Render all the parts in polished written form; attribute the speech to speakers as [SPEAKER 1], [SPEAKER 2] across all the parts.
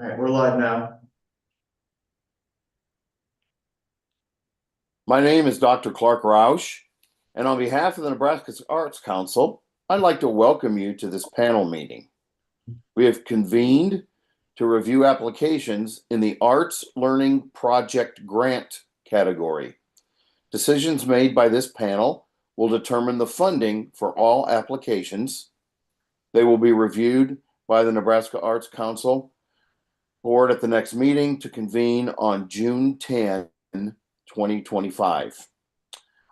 [SPEAKER 1] All right, we're live now.
[SPEAKER 2] My name is Dr. Clark Roush, and on behalf of the Nebraska Arts Council, I'd like to welcome you to this panel meeting. We have convened to review applications in the Arts Learning Project Grant category. Decisions made by this panel will determine the funding for all applications. They will be reviewed by the Nebraska Arts Council board at the next meeting to convene on June 10, 2025.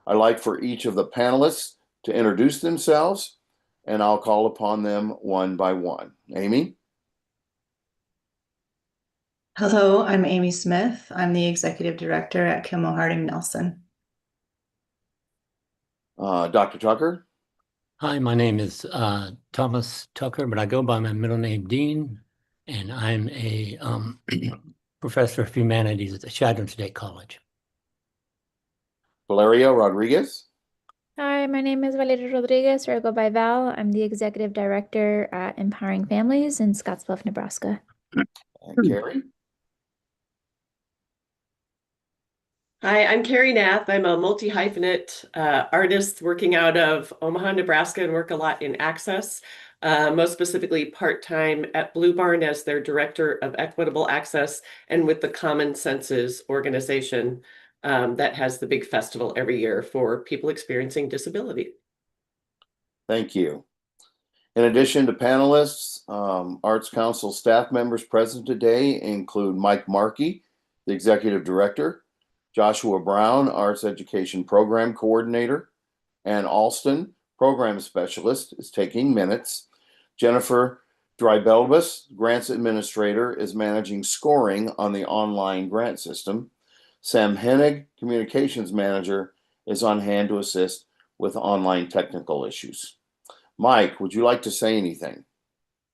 [SPEAKER 2] I'd like for each of the panelists to introduce themselves, and I'll call upon them one by one. Amy?
[SPEAKER 3] Hello, I'm Amy Smith. I'm the Executive Director at Kimmel Harding Nelson.
[SPEAKER 2] Dr. Tucker?
[SPEAKER 4] Hi, my name is Thomas Tucker, but I go by my middle name, Dean, and I'm a professor of humanities at the Chadron State College.
[SPEAKER 2] Valeria Rodriguez?
[SPEAKER 5] Hi, my name is Valeria Rodriguez, or I go by Val. I'm the Executive Director at Empowering Families in Scottsbluff, Nebraska.
[SPEAKER 2] And Carrie?
[SPEAKER 6] Hi, I'm Carrie Nath. I'm a multi-hyphenate artist working out of Omaha, Nebraska, and work a lot in Access, most specifically part-time at Blue Barn as their Director of Equitable Access and with the Common Senses organization that has the big festival every year for people experiencing disability.
[SPEAKER 2] Thank you. In addition to panelists, Arts Council staff members present today include Mike Markey, the Executive Director, Joshua Brown, Arts Education Program Coordinator, Ann Alston, Program Specialist, is taking minutes. Jennifer Drybelbus, Grants Administrator, is managing scoring on the online grant system. Sam Hennig, Communications Manager, is on hand to assist with online technical issues. Mike, would you like to say anything?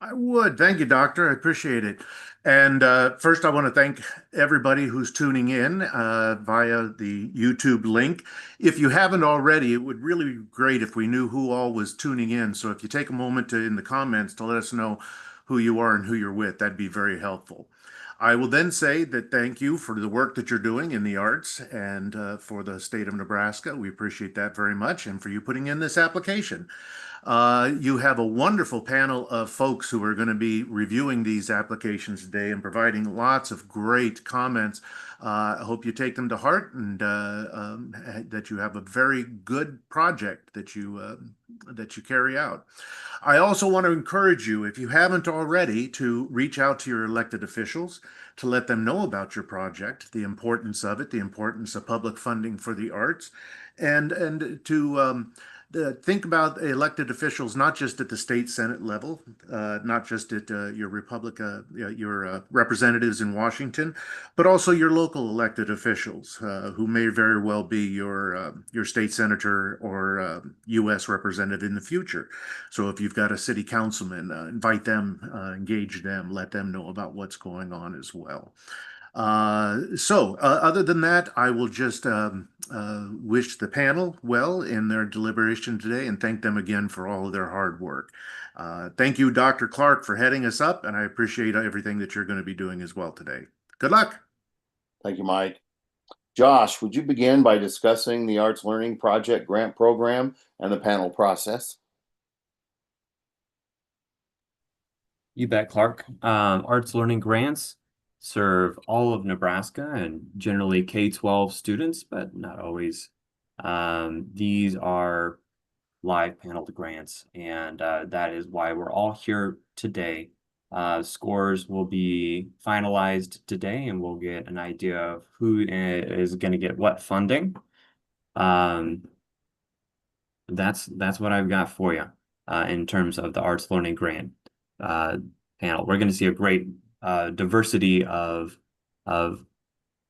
[SPEAKER 1] I would. Thank you, Doctor. I appreciate it. And first, I want to thank everybody who's tuning in via the YouTube link. If you haven't already, it would really be great if we knew who all was tuning in. So if you take a moment in the comments to let us know who you are and who you're with, that'd be very helpful. I will then say that thank you for the work that you're doing in the arts and for the state of Nebraska. We appreciate that very much, and for you putting in this application. You have a wonderful panel of folks who are going to be reviewing these applications today and providing lots of great comments. I hope you take them to heart and that you have a very good project that you carry out. I also want to encourage you, if you haven't already, to reach out to your elected officials to let them know about your project, the importance of it, the importance of public funding for the arts, and to think about elected officials, not just at the state Senate level, not just at your representatives in Washington, but also your local elected officials who may very well be your state senator or U.S. representative in the future. So if you've got a city councilman, invite them, engage them, let them know about what's going on as well. Other than that, I will just wish the panel well in their deliberation today and thank them again for all of their hard work. Thank you, Dr. Clark, for heading us up, and I appreciate everything that you're going to be doing as well today. Good luck.
[SPEAKER 2] Thank you, Mike. Josh, would you begin by discussing the Arts Learning Project Grant Program and the panel process?
[SPEAKER 7] You bet, Clark. Arts Learning Grants serve all of Nebraska and generally K-12 students, but not always. These are live paneled grants, and that is why we're all here today. Scores will be finalized today, and we'll get an idea of who is going to get what funding. That's what I've got for you in terms of the Arts Learning Grant panel. We're going to see a great diversity of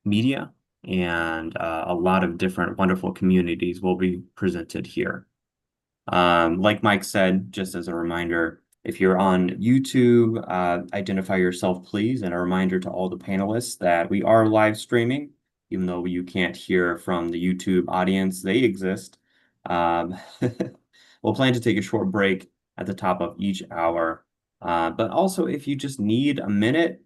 [SPEAKER 7] media, and a lot of different wonderful communities will be presented here. Like Mike said, just as a reminder, if you're on YouTube, identify yourself, please, and a reminder to all the panelists that we are live streaming, even though you can't hear from the YouTube audience, they exist. We'll plan to take a short break at the top of each hour. But also, if you just need a minute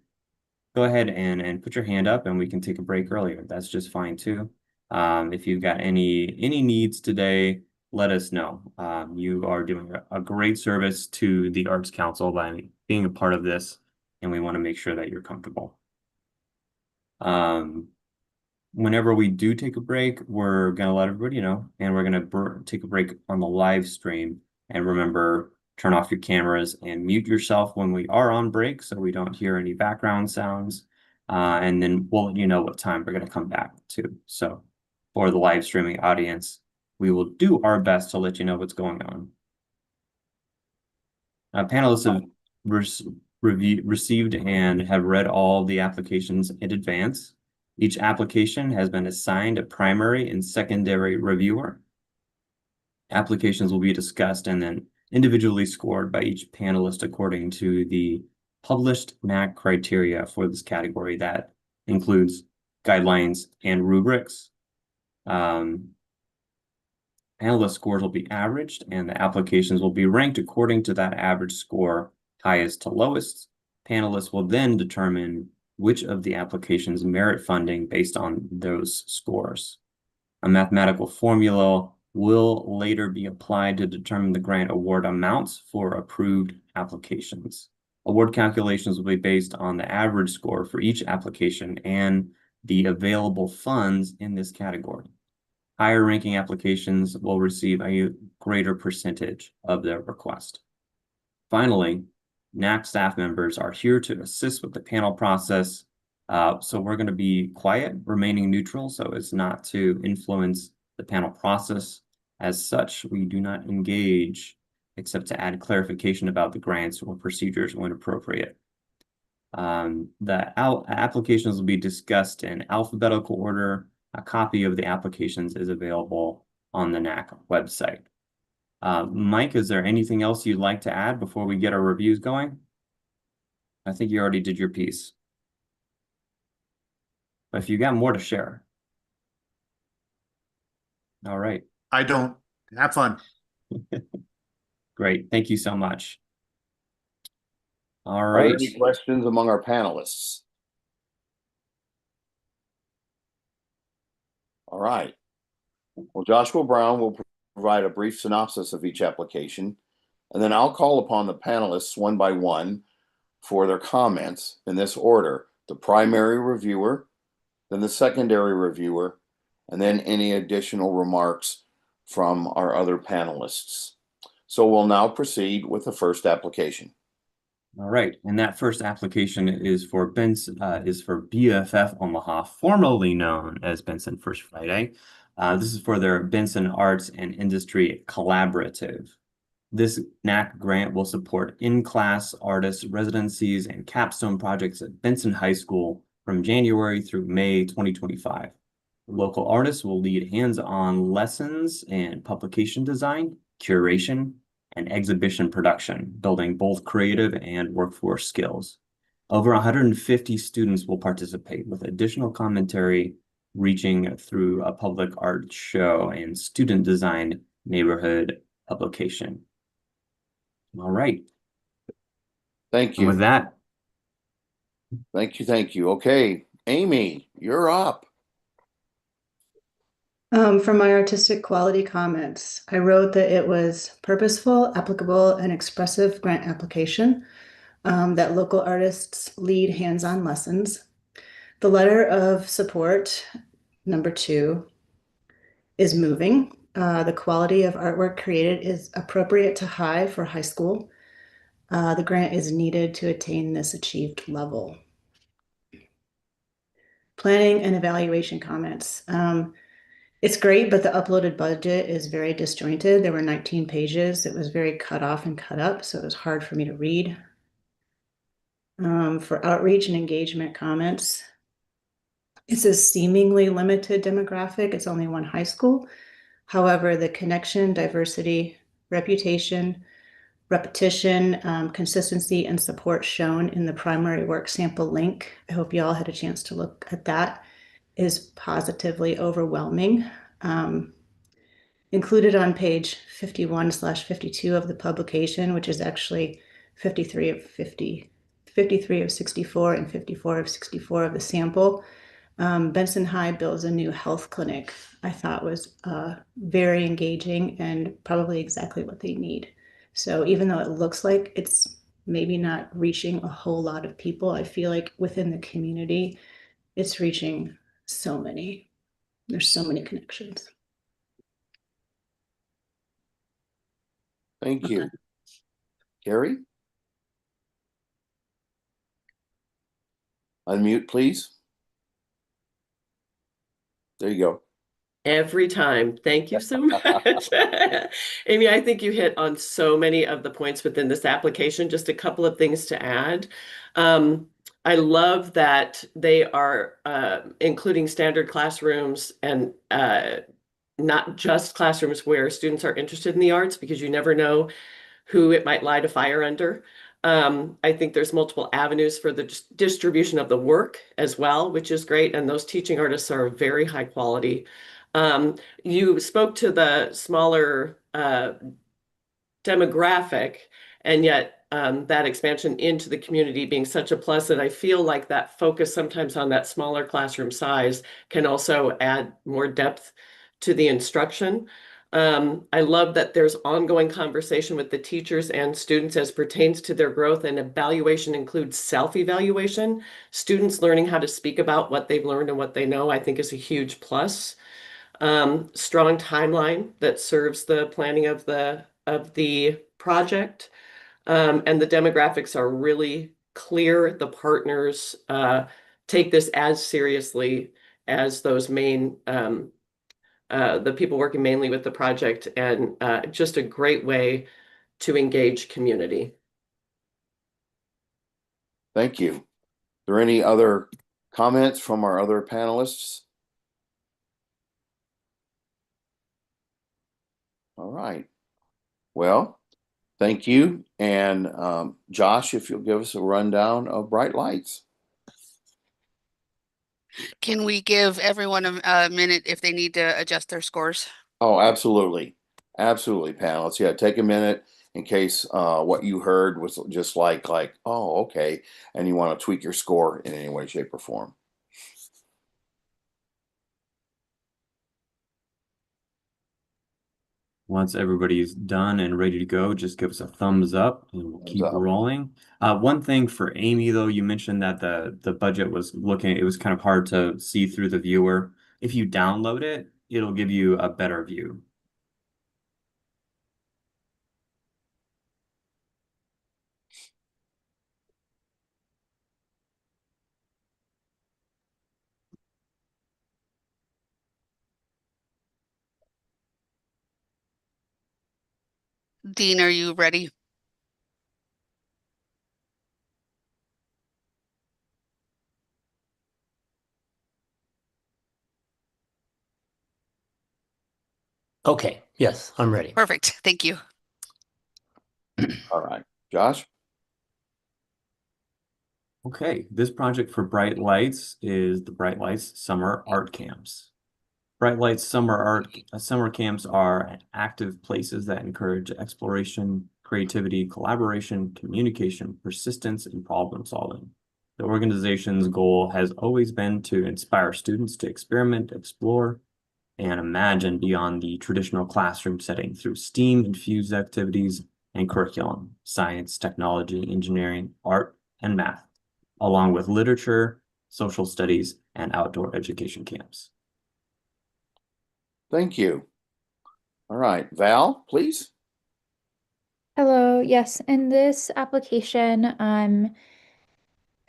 [SPEAKER 7] go ahead and put your hand up and we can take a break earlier. That's just fine too. If you've got any needs today, let us know. You are doing a great service to the Arts Council by being a part of this, and we want to make sure that you're comfortable. Whenever we do take a break, we're going to let everybody know, and we're going to take a break on the live stream. And remember, turn off your cameras and mute yourself when we are on break so we don't hear any background sounds. And then we'll let you know what time we're going to come back to. So for the live streaming audience, we will do our best to let you know what's going on. Panelists have received and have read all the applications in advance. Each application has been assigned a primary and secondary reviewer. Applications will be discussed and then individually scored by each panelist according to the published NAAC criteria for this category that includes guidelines and rubrics. Panelist scores will be averaged and the applications will be ranked according to that average score, highest to lowest. Panelists will then determine which of the applications merit funding based on those scores. A mathematical formula will later be applied to determine the grant award amounts for approved applications. Award calculations will be based on the average score for each application and the available funds in this category. Higher ranking applications will receive a greater percentage of their request. Finally, NAAC staff members are here to assist with the panel process. So we're going to be quiet, remaining neutral, so as not to influence the panel process. As such, we do not engage except to add clarification about the grants or procedures when appropriate. The applications will be discussed in alphabetical order. A copy of the applications is available on the NAAC website. Mike, is there anything else you'd like to add before we get our reviews going? I think you already did your piece. But if you got more to share. All right.
[SPEAKER 1] I don't. Have fun.
[SPEAKER 7] Great. Thank you so much. All
[SPEAKER 2] Are there
[SPEAKER 7] right.
[SPEAKER 2] any questions among our panelists? All right. Well, Joshua Brown will provide a brief synopsis of each application, and then I'll call upon the panelists one by one for their comments in this order: the primary reviewer, then the secondary reviewer, and then any additional remarks from our other panelists. So we'll now proceed with the first application.
[SPEAKER 7] All right, and that first application is for BFF Omaha, formerly known as Benson First Friday. This is for their Benson Arts and Industry Collaborative. This NAAC grant will support in-class artist residencies and capstone projects at Benson High School from January through May 2025. Local artists will lead hands-on lessons in publication design, curation, and exhibition production, building both creative and workforce skills. Over 150 students will participate, with additional commentary reaching through a public art show and student-designed neighborhood publication. All right.
[SPEAKER 2] Thank
[SPEAKER 7] And
[SPEAKER 2] you.
[SPEAKER 7] with that,
[SPEAKER 2] Thank you. Okay, Amy, you're up.
[SPEAKER 3] For my artistic quality comments, I wrote that it was purposeful, applicable, and expressive grant application, that local artists lead hands-on lessons. The letter of support, number 2, is moving. The quality of artwork created is appropriate to high for high school. The grant is needed to attain this achieved level. Planning and evaluation comments. It's great, but the uploaded budget is very disjointed. There were 19 pages. It was very cut off and cut up, so it was hard for me to read. For outreach and engagement comments, it's a seemingly limited demographic. It's only one high school. However, the connection, diversity, reputation, repetition, consistency, and support shown in the primary work sample link, I hope you all had a chance to look at that, is positively overwhelming. Included on page 51/52 of the publication, which is actually 53 of 53 53 of 64 and 54 of 64 of the sample. Benson High builds a new health clinic. I thought was very engaging and probably exactly what they need. So even though it looks like it's maybe not reaching a whole lot of people, I feel like within the community, it's reaching so many. There's so many connections.
[SPEAKER 2] Thank you. Gary? Unmute, please. There you go.
[SPEAKER 6] Every time. Thank you so much. Amy, I think you hit on so many of the points within this application. Just a couple of things to add. I love that they are including standard classrooms and not just classrooms where students are interested in the arts, because you never know who it might light a fire under. I think there's multiple avenues for the distribution of the work as well, which is great. And those teaching artists are very high quality. You spoke to the smaller demographic, and yet that expansion into the community being such a plus, that I feel like that focus sometimes on that smaller classroom size can also add more depth to the instruction. I love that there's ongoing conversation with the teachers and students as pertains to their growth, and evaluation includes self-evaluation. Students learning how to speak about what they've learned and what they know, I think, is a huge plus. Strong timeline that serves the planning of the project. And the demographics are really clear. The partners take this as seriously as those main the people working mainly with the project, and just a great way to engage community.
[SPEAKER 2] Thank you. Are there any other comments from our other panelists? All right. Well, thank you. And Josh, if you'll give us a rundown of Bright Lights.
[SPEAKER 8] Can we give everyone a minute if they need to adjust their scores?
[SPEAKER 2] Oh, absolutely. Absolutely, panelists. Yeah, take a minute in case what you heard was just like, oh, okay, and you want to tweak your score in any way, shape, or form.
[SPEAKER 7] Once everybody's done and ready to go, just give us a thumbs up and we'll keep
[SPEAKER 2] up.
[SPEAKER 7] rolling. One thing for Amy, though, you mentioned that the budget was it was kind of hard to see through the viewer. If you download it, it'll give you a better view.
[SPEAKER 8] Dean, are you ready?
[SPEAKER 4] Okay, yes, I'm ready.
[SPEAKER 8] Perfect. Thank you.
[SPEAKER 2] All right. Josh?
[SPEAKER 7] Okay, this project for Bright Lights is the Bright Lights Summer Art Camps. Bright Lights summer camps are active places that encourage exploration, creativity, collaboration, communication, persistence, and problem solving. The organization's goal has always been to inspire students to experiment, explore, and imagine beyond the traditional classroom setting through STEAM-infused activities and curriculum, science, technology, engineering, art, and math, along with literature, social studies, and outdoor education camps.
[SPEAKER 2] Thank you. All right. Val, please.
[SPEAKER 5] Hello, yes, in this application,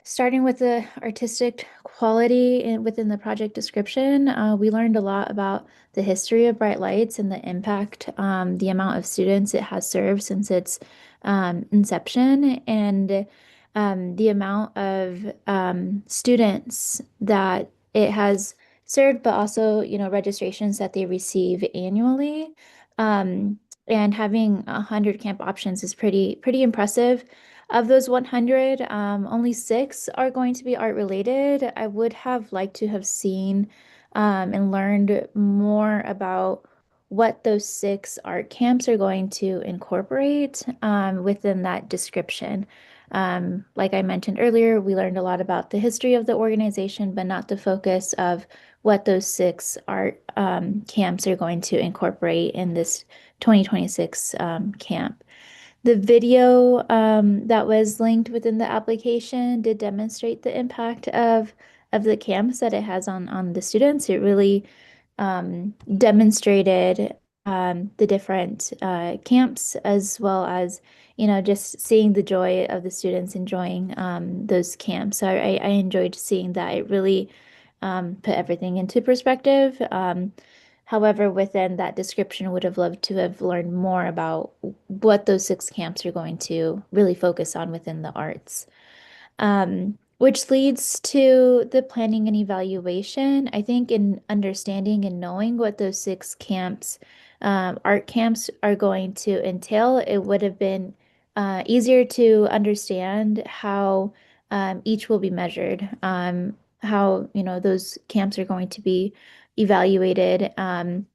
[SPEAKER 5] starting with the artistic quality within the project description, we learned a lot about the history of Bright Lights and the impact, the amount of students it has served since its inception, and the amount of students that it has served, but also, registrations that they receive annually. And having 100 camp options is pretty impressive. Of those 100, only 6 are going to be art related. I would have liked to have seen and learned more about what those 6 art camps are going to incorporate within that description. Like I mentioned earlier, we learned a lot about the history of the organization, but not the focus of what those 6 art camps are going to incorporate in this 2026 camp. The video that was linked within the application did demonstrate the impact of the camps that it has on the students. It really demonstrated the different camps, as well as, you know, just seeing the joy of the students enjoying those camps. So I enjoyed seeing that. It really put everything into perspective. However, within that description, would have loved to have learned more about what those 6 camps are going to really focus on within the arts. Which leads to the planning and evaluation. I think in understanding and knowing what those 6 camps, art camps, are going to entail, it would have been easier to understand how each will be measured, how, you know, those camps are going to be evaluated, and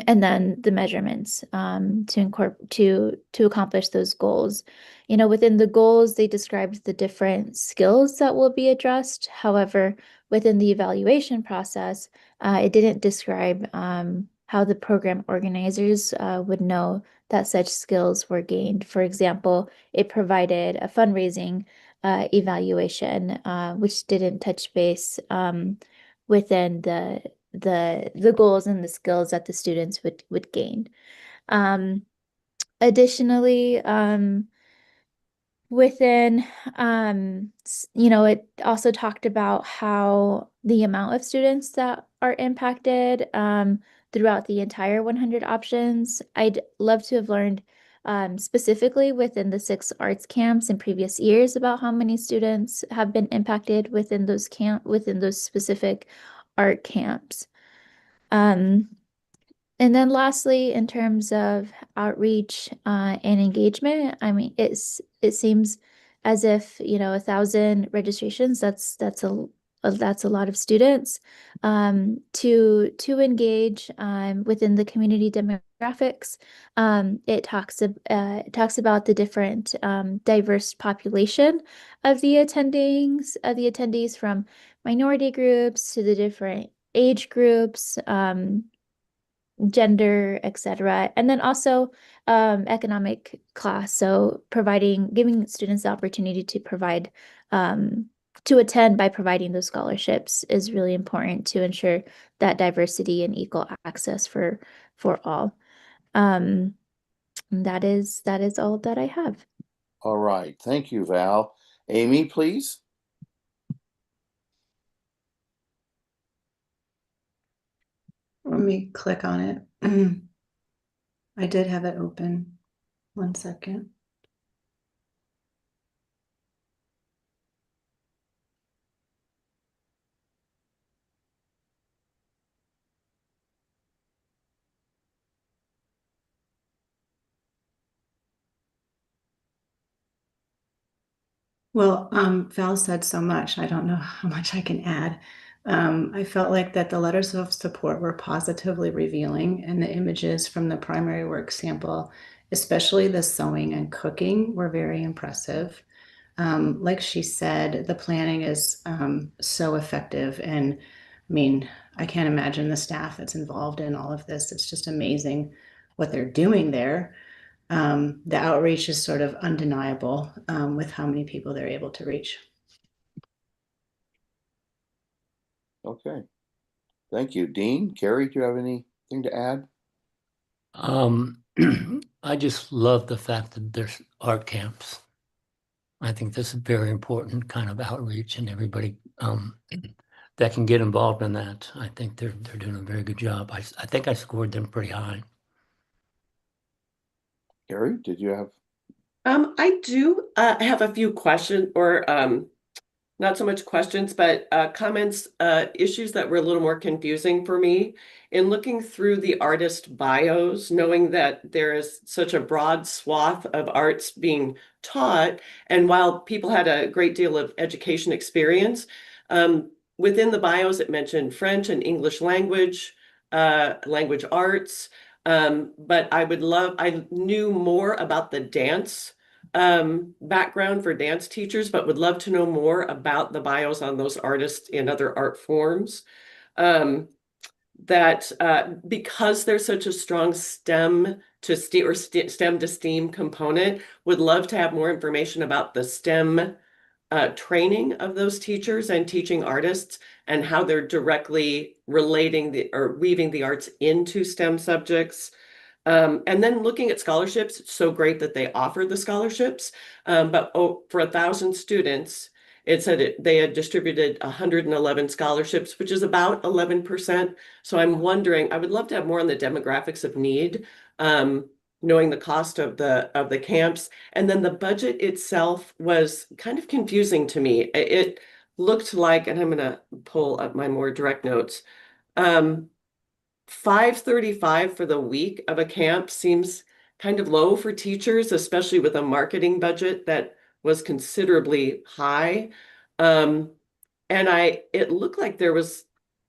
[SPEAKER 5] then the measurements to incorporate to accomplish those goals. You know, within the goals, they described the different skills that will be addressed. However, within the evaluation process, it didn't describe how the program organizers would know that such skills were gained. For example, it provided a fundraising evaluation, which didn't touch base within the goals and the skills that the students would gain. Additionally, within, you know, it also talked about how the amount of students that are impacted throughout the entire 100 options. I'd love to have learned specifically within the 6 arts camps in previous years about how many students have been impacted within those specific art camps. And then lastly, in terms of outreach and engagement, I mean, it seems as if, you know, 1,000 registrations, that's a lot of students to engage within the community demographics. It talks about the different diverse population of the attendees, from minority groups to the different age groups, gender, etc. And then also economic class. So giving students the opportunity to provide, to attend by providing those scholarships is really important to ensure that diversity and equal access for all. That is all that I have.
[SPEAKER 2] All right. Thank you, Val. Amy, please.
[SPEAKER 3] Let me click on it. I did have it open. 1 second. Well, Val said so much. I don't know how much I can add. I felt like that the letters of support were positively revealing, and the images from the primary work sample, especially the sewing and cooking, were very impressive. Like she said, the planning is so effective. And I mean, I can't imagine the staff that's involved in all of this. It's just amazing what they're doing there. The outreach is sort of undeniable with how many people they're able to reach.
[SPEAKER 2] Okay. Thank you. Dean, Carrie, do you have anything to add?
[SPEAKER 4] I just love the fact that there's art camps. I think this is very important kind of outreach, and everybody that can get involved in that. I think they're doing a very good job. I think I scored them pretty high.
[SPEAKER 2] Carrie, did you have?
[SPEAKER 6] I do have a few questions, or not so much questions, but comments, issues that were a little more confusing for me. In looking through the artist bios, knowing that there is such a broad swath of arts being taught, and while people had a great deal of education experience, within the bios it mentioned French and English language, language arts, but I knew more about the dance background for dance teachers, but would love to know more about the bios on those artists in other art forms. That because there's such a strong STEM to STEAM or STEM to STEAM component, would love to have more information about the STEM training of those teachers and teaching artists and how they're directly relating or weaving the arts into STEM subjects. And then looking at scholarships, it's so great that they offer the scholarships. But for 1,000 students, it said they had distributed 111 scholarships, which is about 11%. So I'm wondering, I would love to have more on the demographics of need, knowing the cost of the camps. And then the budget itself was kind of confusing to me. It looked like, and I'm going to pull up my more direct notes. $535 for the week of a camp seems kind of low for teachers, especially with a marketing budget that was considerably high. And it looked like there was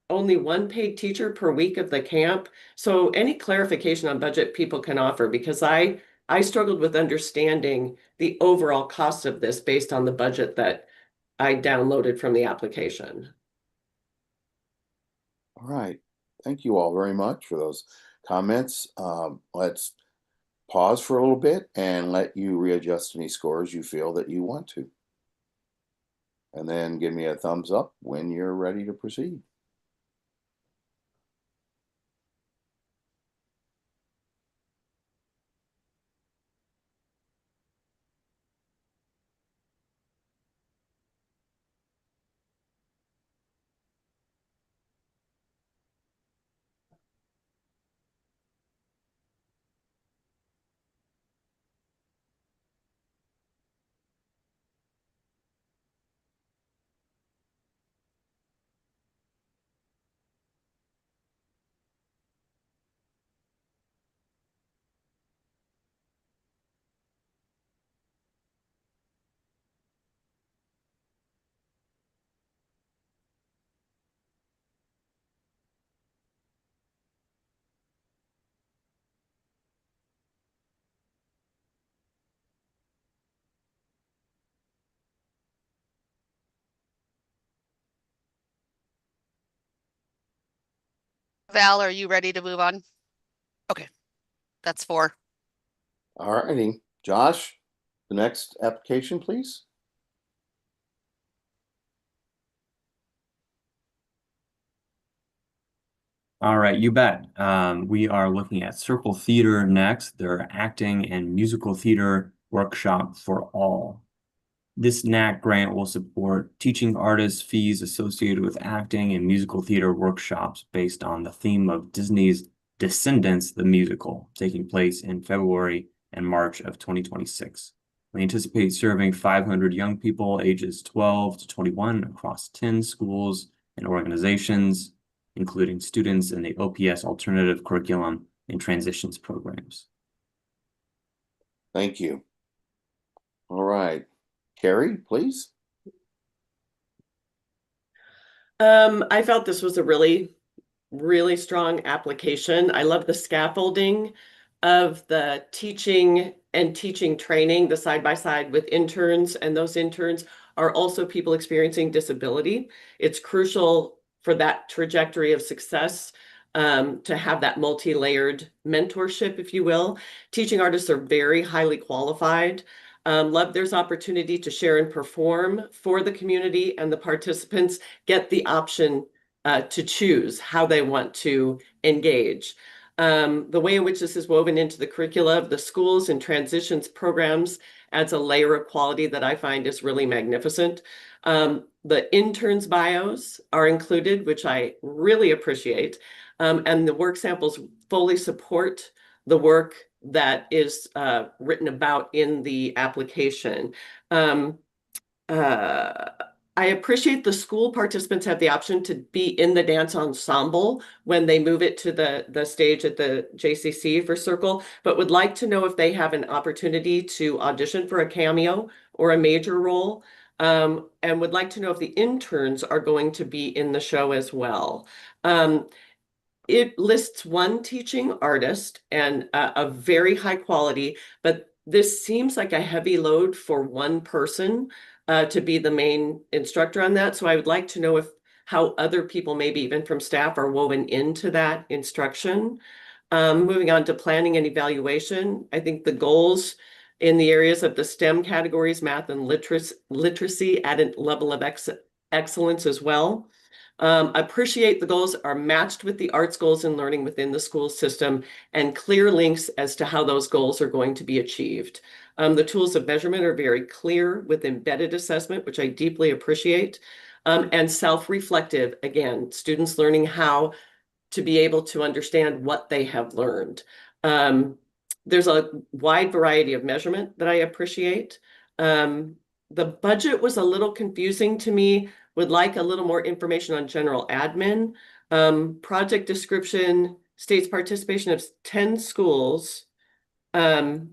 [SPEAKER 6] only one paid teacher per week of the camp. So any clarification on budget people can offer, because I struggled with understanding the overall cost of this based on the budget that I downloaded from the application.
[SPEAKER 2] All right. Thank you all very much for those comments. Let's pause for a little bit and let you readjust any scores you feel that you want to. And then give me a thumbs up when you're ready to proceed.
[SPEAKER 8] Val, are you ready to move on? Okay, that's 4.
[SPEAKER 2] All righty. Josh, the next application, please.
[SPEAKER 7] All right, you bet. We are looking at Circle Theater next, their acting and musical theater workshop for all. This NAC grant will support teaching artists fees associated with acting and musical theater workshops based on the theme of Disney's Descendants, the musical, taking place in February and March of 2026. We anticipate serving 500 young people ages 12 to 21 across 10 schools and organizations, including students in the OPS alternative curriculum and transitions programs.
[SPEAKER 2] Thank you. All right. Carrie, please.
[SPEAKER 6] I felt this was a really, really strong application. I love the scaffolding of the teaching and teaching training, the side by side with interns, and those interns are also people experiencing disability. It's crucial for that trajectory of success to have that multi-layered mentorship, if you will. Teaching artists are very highly qualified. Love there's opportunity to share and perform for the community, and the participants get the option to choose how they want to engage. The way in which this is woven into the curricula of the schools and transitions programs adds a layer of quality that I find is really magnificent. The interns' bios are included, which I really appreciate. And the work samples fully support the work that is written about in the application. I appreciate the school participants have the option to be in the dance ensemble when they move it to the stage at the JCC for Circle, but would like to know if they have an opportunity to audition for a cameo or a major role, and would like to know if the interns are going to be in the show as well. It lists one teaching artist and a very high quality, but This seems like a heavy load for one person to be the main instructor on that. So I would like to know how other people, maybe even from staff, are woven into that instruction. Moving on to planning and evaluation, I think the goals in the areas of the STEM categories, math and literacy, at a level of excellence as well. Appreciate the goals are matched with the arts goals and learning within the school system, and clear links as to how those goals are going to be achieved. The tools of measurement are very clear with embedded assessment, which I deeply appreciate, and self-reflective, again, students learning how to be able to understand what they have learned. There's a wide variety of measurement that I appreciate. The budget was a little confusing to me. Would like a little more information on general admin. Project description states participation of 10 schools. Let's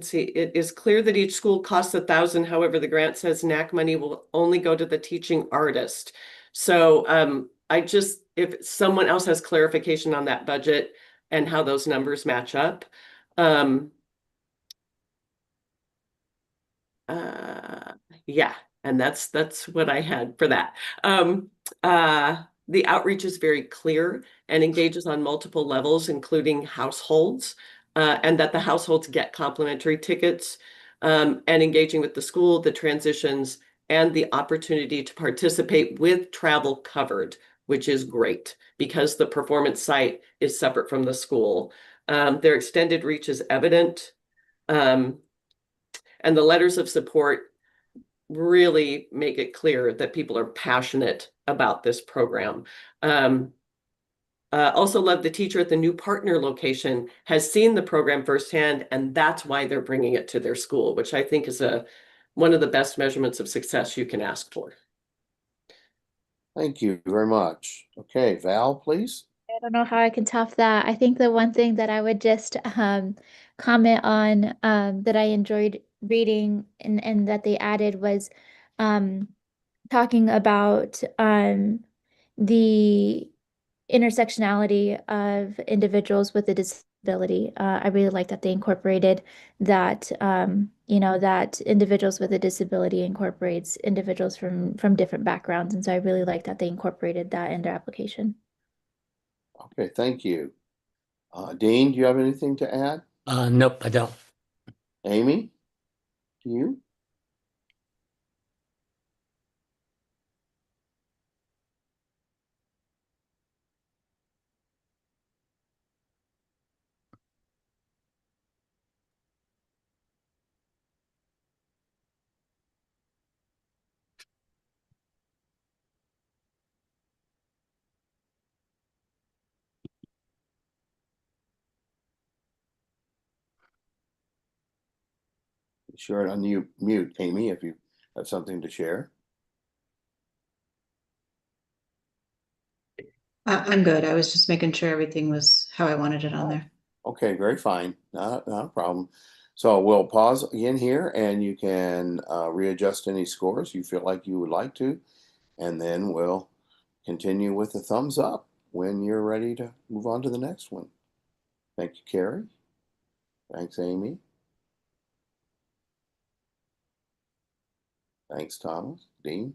[SPEAKER 6] see, it is clear that each school costs $1,000. However, the grant says NAC money will only go to the teaching artist. So if someone else has clarification on that budget and how those numbers match up. Yeah, and that's what I had for that. The outreach is very clear and engages on multiple levels, including households, and that the households get complimentary tickets, and engaging with the school, the transitions, and the opportunity to participate with travel covered, which is great because the performance site is separate from the school. Their extended reach is evident. And the letters of support really make it clear that people are passionate about this program. Also love the teacher at the new partner location has seen the program firsthand, and that's why they're bringing it to their school, which I think is one of the best measurements of success you can ask for.
[SPEAKER 2] Thank you very much. Okay, Val, please.
[SPEAKER 5] I don't know how I can top that. I think the one thing that I would just comment on that I enjoyed reading and that they added was talking about the intersectionality of individuals with a disability. I really like that they incorporated that, that individuals with a disability incorporates individuals from different backgrounds. And so I really like that they incorporated that in their application.
[SPEAKER 2] Okay, thank you. Dean, do you have anything to add?
[SPEAKER 4] Nope, I don't.
[SPEAKER 2] Amy, do you? Be sure to unmute, Amy, if you have something to share.
[SPEAKER 3] I'm good. I was just making sure everything was how I wanted it on there.
[SPEAKER 2] Okay, very fine. Not a problem. So we'll pause again here, and you can readjust any scores you feel like you would like to, and then we'll continue with the thumbs up when you're ready to move on to the next one. Thank you, Carrie. Thanks, Amy. Thanks, Thomas. Dean.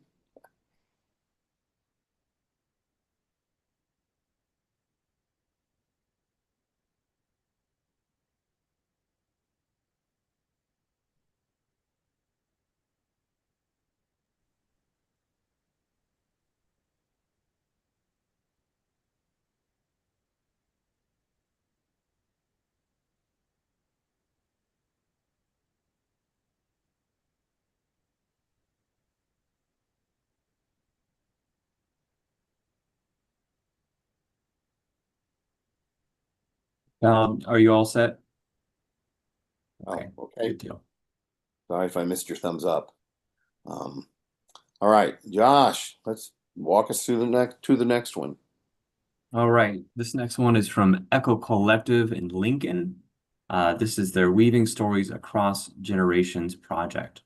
[SPEAKER 7] Are you all set? Okay,
[SPEAKER 2] Okay.
[SPEAKER 7] good deal.
[SPEAKER 2] Sorry if I missed your thumbs up. All right, Josh, let's walk us through the next one.
[SPEAKER 7] All right, this next one is from Echo Collective in Lincoln. This is their Weaving Stories Across Generations project.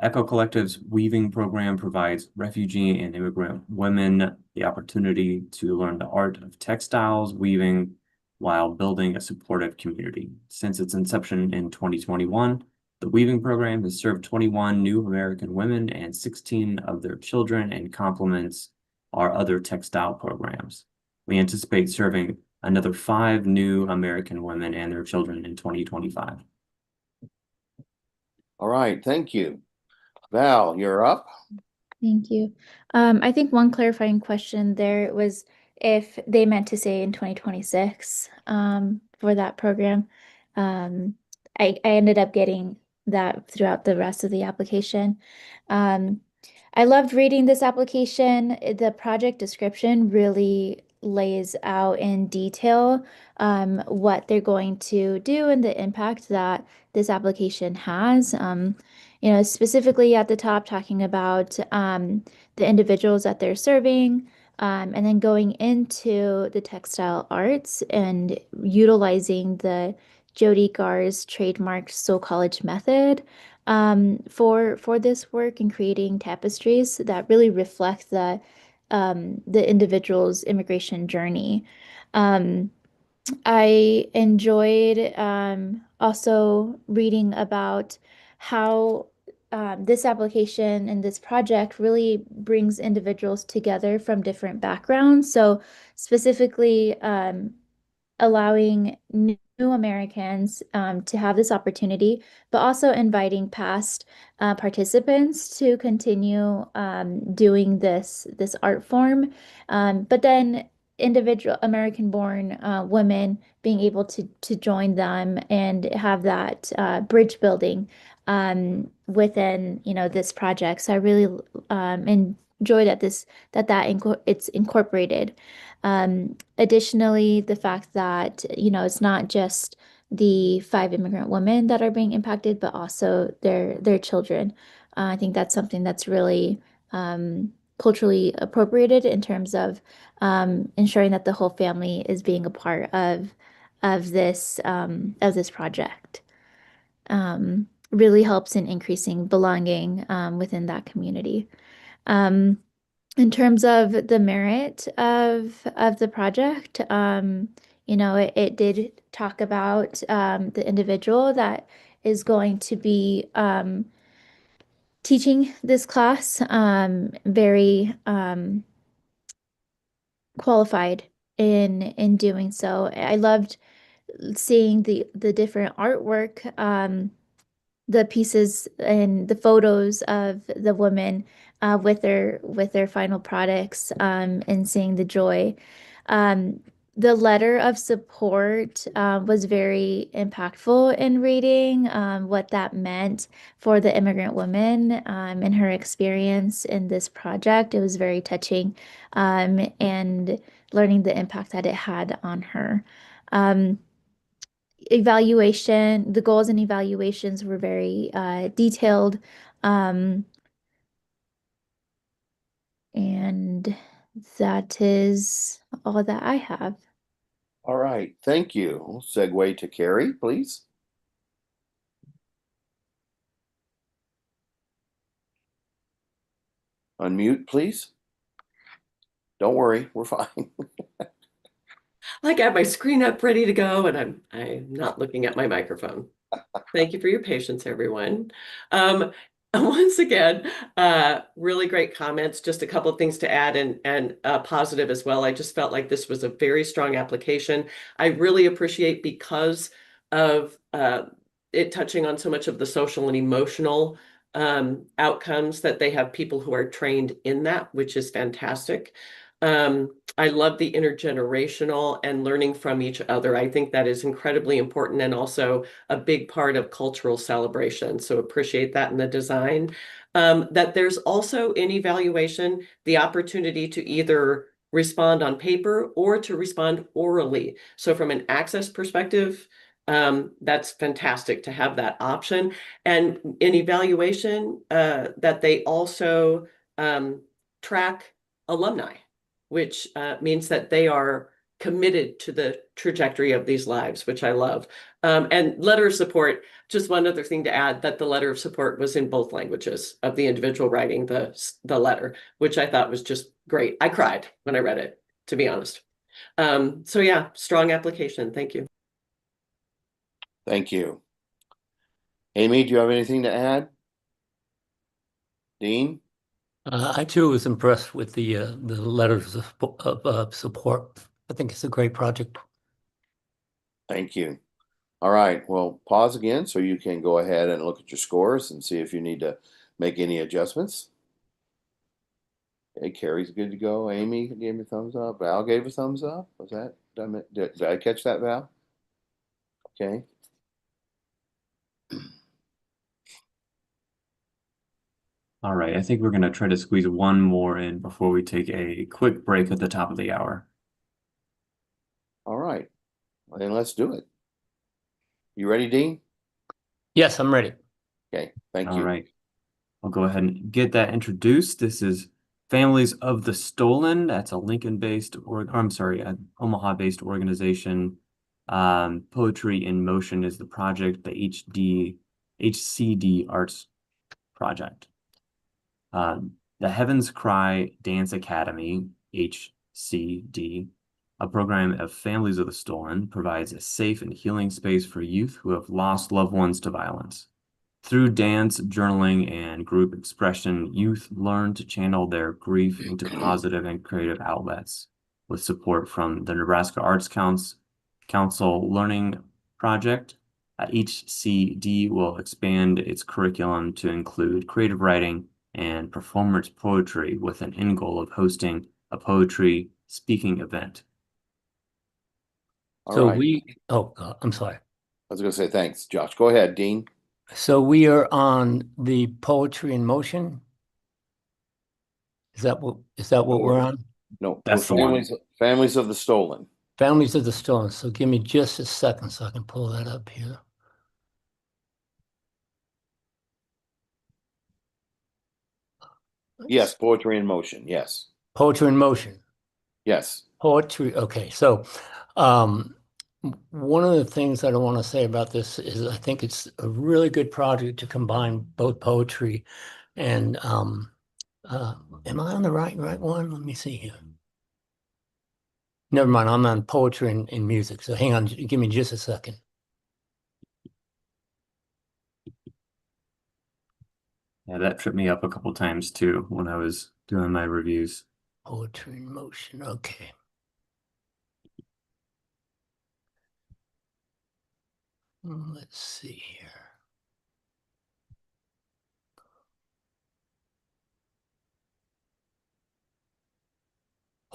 [SPEAKER 7] Echo Collective's weaving program provides refugee and immigrant women the opportunity to learn the art of textiles, weaving, while building a supportive community. Since its inception in 2021, the Weaving Program has served 21 new American women and 16 of their children and complements our other textile programs. We anticipate serving another 5 new American women and their children in 2025.
[SPEAKER 2] All right, thank you. Val, you're up.
[SPEAKER 5] Thank you. I think one clarifying question there was if they meant to say in 2026 for that program. I ended up getting that throughout the rest of the application. I loved reading this application. The project description really lays out in detail what they're going to do and the impact that this application has. Specifically at the top, talking about the individuals that they're serving, and then going into the textile arts and utilizing the Jody Gar's trademarked Soul College method for this work and creating tapestries that really reflect the individual's immigration journey. I enjoyed also reading about how this application and this project really brings individuals together from different backgrounds. So specifically, allowing new Americans to have this opportunity, but also inviting past participants to continue doing this art form. But then individual American-born women being able to join them and have that bridge building within this project. So I really enjoy that it's incorporated. Additionally, the fact that, it's not just the 5 immigrant women that are being impacted, but also their children. I think that's something that's really culturally appropriated in terms of ensuring that the whole family is being a part of this project. Really helps in increasing belonging within that community. In terms of the merit of the project, it did talk about the individual that is going to be teaching this class, very qualified in doing so. I loved seeing the different artwork, the pieces and the photos of the women with their final products, and seeing the joy. The letter of support was very impactful in reading what that meant for the immigrant woman and her experience in this project. It was very touching, and learning the impact that it had on her. The goals and evaluations were very detailed. And that is all that I have.
[SPEAKER 2] All right, thank you. We'll segue to Carrie, please. Unmute, please. Don't worry, we're fine.
[SPEAKER 6] I got my screen up ready to go, and I'm not looking at my microphone. Thank you for your patience, everyone. Once again, really great comments. Just a couple of things to add, and positive as well. I just felt like this was a very strong application. I really appreciate, because of it touching on so much of the social and emotional outcomes, that they have people who are trained in that, which is fantastic. I love the intergenerational and learning from each other. I think that is incredibly important and also a big part of cultural celebration. So appreciate that in the design. That there's also in evaluation the opportunity to either respond on paper or to respond orally. So from an access perspective, that's fantastic to have that option. And in evaluation, that they also track alumni, which means that they are committed to the trajectory of these lives, which I love. And letter of support, just one other thing to add, that the letter of support was in both languages of the individual writing the letter, which I thought was just great. I cried when I read it, to be honest. So yeah, strong application. Thank you.
[SPEAKER 2] Thank you. Amy, do you have anything to add? Dean?
[SPEAKER 4] I too was impressed with the letters of support. I think it's a great project.
[SPEAKER 2] Thank you. All right, well, pause again so you can go ahead and look at your scores and see if you need to make any adjustments. Okay, Carrie's good to go. Amy gave me a thumbs up. Val gave a thumbs up. Was that, did I catch that, Val? Okay.
[SPEAKER 7] All right, I think we're going to try to squeeze one more in before we take a quick break at the top of the hour.
[SPEAKER 2] All right, well, then let's do it. You ready, Dean?
[SPEAKER 4] Yes, I'm ready.
[SPEAKER 2] Okay, thank
[SPEAKER 7] All
[SPEAKER 2] you.
[SPEAKER 7] right, I'll go ahead and get that introduced. This is Families of the Stolen. That's a Lincoln-based, or I'm sorry, an Omaha-based organization. Poetry in Motion is the project, the HCD Arts Project. The Heavens Cry Dance Academy, HCD, a program of Families of the Stolen, provides a safe and healing space for youth who have lost loved ones to violence. Through dance, journaling, and group expression, youth learn to channel their grief into positive and creative outlets. With support from the Nebraska Arts Council Learning Project, HCD will expand its curriculum to include creative writing and performance poetry with an end goal of hosting a poetry speaking event.
[SPEAKER 2] All
[SPEAKER 4] So
[SPEAKER 2] right.
[SPEAKER 4] I'm sorry.
[SPEAKER 2] I was going to say thanks, Josh. Go ahead, Dean.
[SPEAKER 4] So we are on the Poetry in Motion. Is that what we're on?
[SPEAKER 2] No,
[SPEAKER 7] That's
[SPEAKER 2] we're
[SPEAKER 7] the one.
[SPEAKER 2] Families of the Stolen.
[SPEAKER 4] Families of the Stolen. So give me just a second so I can pull that up here.
[SPEAKER 2] Yes, Poetry in Motion. Yes.
[SPEAKER 4] Poetry in Motion.
[SPEAKER 2] Yes.
[SPEAKER 4] Poetry. Okay. So one of the things that I want to say about this is I think it's a really good project to combine both poetry and am I on the right one? Let me see here. Never mind, I'm on poetry and music. So hang on, give me just a second.
[SPEAKER 7] Yeah, that tripped me up a couple times too when I was doing my reviews.
[SPEAKER 4] Poetry in Motion. Okay. Let's see here.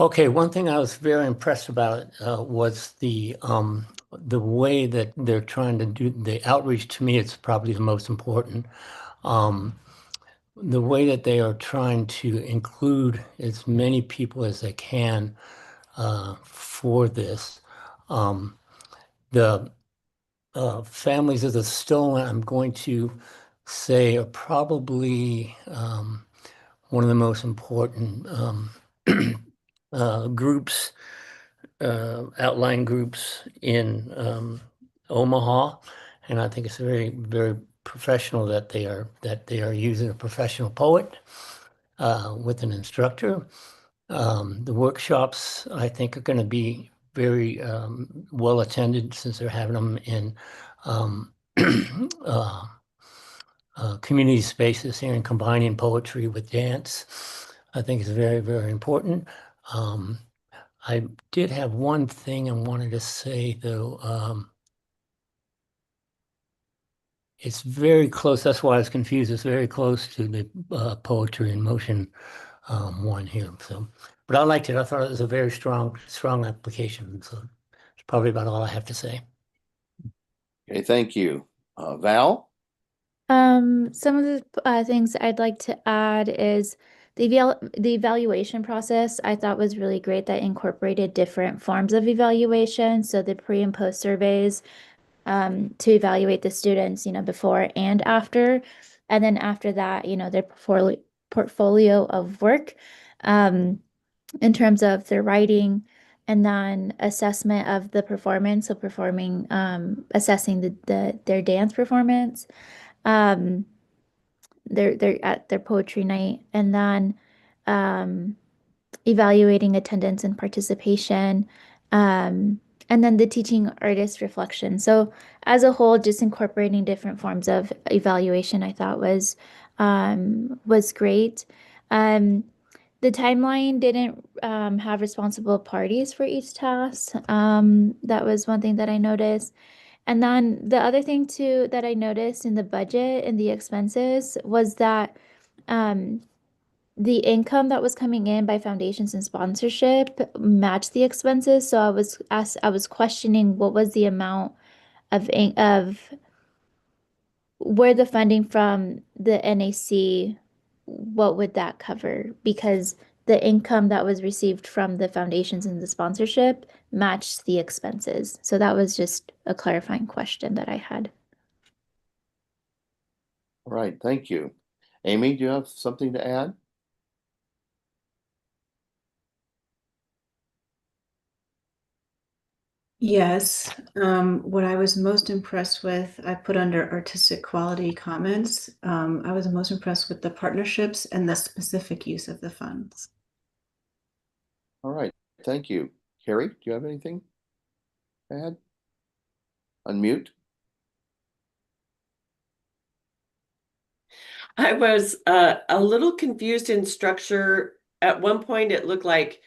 [SPEAKER 4] Okay, one thing I was very impressed about was the way that they're trying to do the outreach. To me, it's probably the most important. The way that they are trying to include as many people as they can for this. The Families of the Stolen, I'm going to say, are probably one of the most important groups, outline groups in Omaha, and I think it's very, very professional that they are using a professional poet with an instructor. The workshops I think are going to be very well attended since they're having them in community spaces here and combining poetry with dance. I think is very, very important. I did have one thing I wanted to say though. It's very close. That's why I was confused. It's very close to the Poetry in Motion one here. So, but I liked it. I thought it was a very strong application. So it's probably about all I have to say.
[SPEAKER 2] Okay, thank you. Val?
[SPEAKER 5] Some of the things I'd like to add is the evaluation process I thought was really great that incorporated different forms of evaluation. So the pre and post surveys to evaluate the students, before and after. And then after that, their portfolio of work in terms of their writing, and then assessment of the performance, so performing, assessing their dance performance, um, their at their poetry night, and then evaluating attendance and participation, And then the teaching artist reflection. So as a whole, just incorporating different forms of evaluation, I thought was great. The timeline didn't have responsible parties for each task. That was one thing that I noticed. And then the other thing too that I noticed in the budget and the expenses was that um, the income that was coming in by foundations and sponsorship matched the expenses. So I was questioning what was the amount of where the funding from the NAC, what would that cover? Because the income that was received from the foundations and the sponsorship matched the expenses. So that was just a clarifying question that I had.
[SPEAKER 2] All right, thank you. Amy, do you have something to add?
[SPEAKER 3] Yes, what I was most impressed with, I put under artistic quality comments. I was most impressed with the partnerships and the specific use of the funds.
[SPEAKER 2] All right, thank you. Carrie, do you have anything to add? Unmute.
[SPEAKER 6] I was a little confused in structure. At one point, it looked like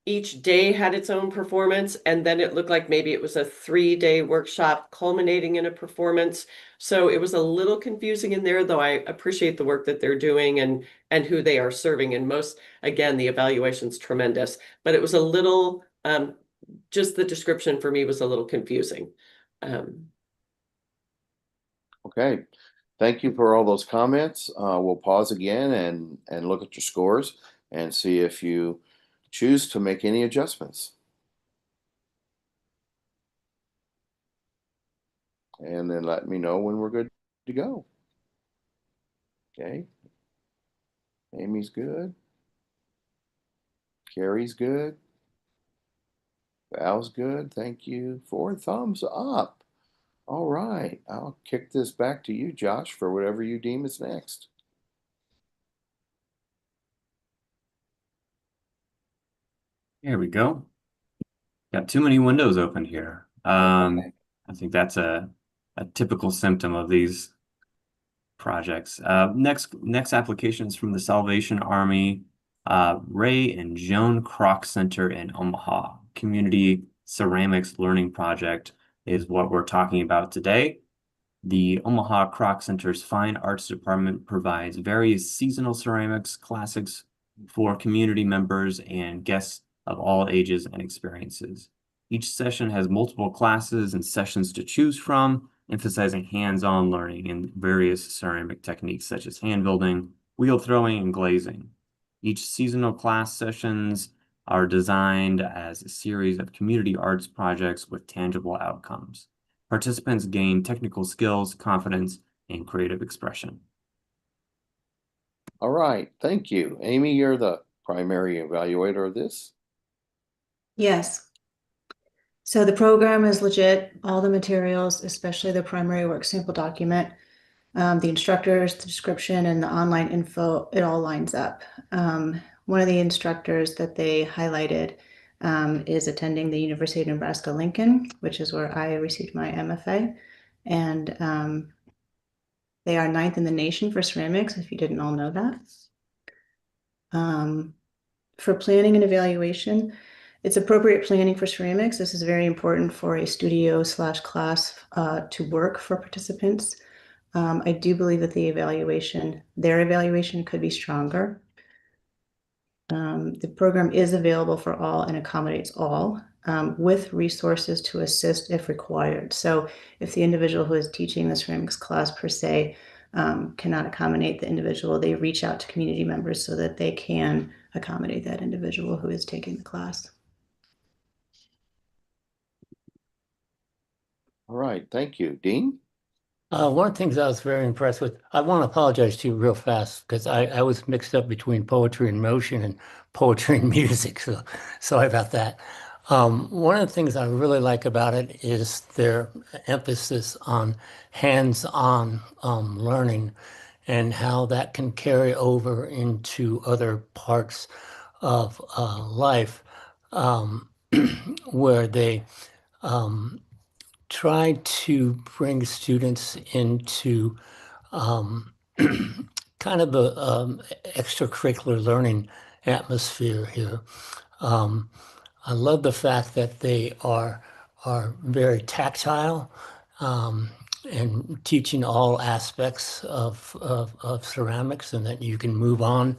[SPEAKER 6] each day had its own performance, and then it looked like maybe it was a 3-day workshop culminating in a performance. So it was a little confusing in there, though I appreciate the work that they're doing and who they are serving. And most, again, the evaluation's tremendous, but it was a little just the description for me was a little confusing.
[SPEAKER 2] Okay, thank you for all those comments. We'll pause again and look at your scores and see if you choose to make any adjustments. And then let me know when we're good to go. Okay. Amy's good. Carrie's good. Val's good. Thank you. 4 thumbs up. All right. I'll kick this back to you, Josh, for whatever you deem is next.
[SPEAKER 7] Here we go. Got too many windows open here. I think that's a typical symptom of these projects. Next application is from the Salvation Army, Ray and Joan Kroc Center in Omaha. Community Ceramics Learning Project is what we're talking about today. The Omaha Kroc Center's Fine Arts Department provides various seasonal ceramics classics for community members and guests of all ages and experiences. Each session has multiple classes and sessions to choose from, emphasizing hands-on learning in various ceramic techniques such as hand building, wheel throwing, and glazing. Each seasonal class sessions are designed as a series of community arts projects with tangible outcomes. Participants gain technical skills, confidence, and creative expression.
[SPEAKER 2] All right, thank you. Amy, you're the primary evaluator of this.
[SPEAKER 3] Yes. So the program is legit, all the materials, especially the primary work sample document, the instructors, the description, and the online info, it all lines up. One of the instructors that they highlighted is attending the University of Nebraska-Lincoln, which is where I received my MFA. And they are 9th in the nation for ceramics, if you didn't all know that. For planning and evaluation, it's appropriate planning for ceramics. This is very important for a studio/class to work for participants. I do believe that their evaluation could be stronger. The program is available for all and accommodates all, with resources to assist if required. So if the individual who is teaching the ceramics class per se cannot accommodate the individual, they reach out to community members so that they can accommodate that individual who is taking the class.
[SPEAKER 2] All right, thank you. Dean?
[SPEAKER 4] One of the things I was very impressed with, I want to apologize to you real fast because I was mixed up between poetry and motion and poetry and music. So sorry about that. One of the things I really like about it is their emphasis on hands-on learning and how that can carry over into other parts of life. where they try to bring students into kind of a extracurricular learning atmosphere here. I love the fact that they are very tactile and teaching all aspects of ceramics, and that you can move on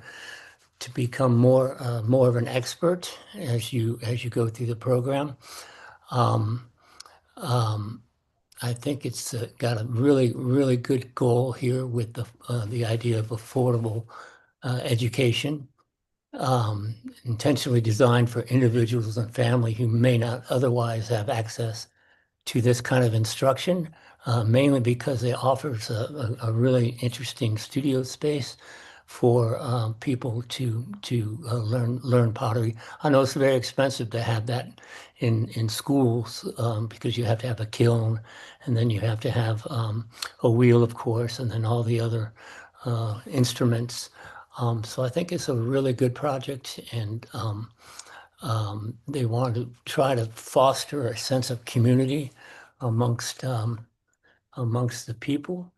[SPEAKER 4] to become more of an expert as you go through the program. I think it's got a really good goal here with the idea of affordable education, intentionally designed for individuals and family who may not otherwise have access to this kind of instruction, mainly because it offers a really interesting studio space for people to learn pottery. I know it's very expensive to have that in schools because you have to have a kiln, and then you have to have a wheel, of course, and then all the other instruments. So I think it's a really good project, and they want to try to foster a sense of community amongst amongst the people,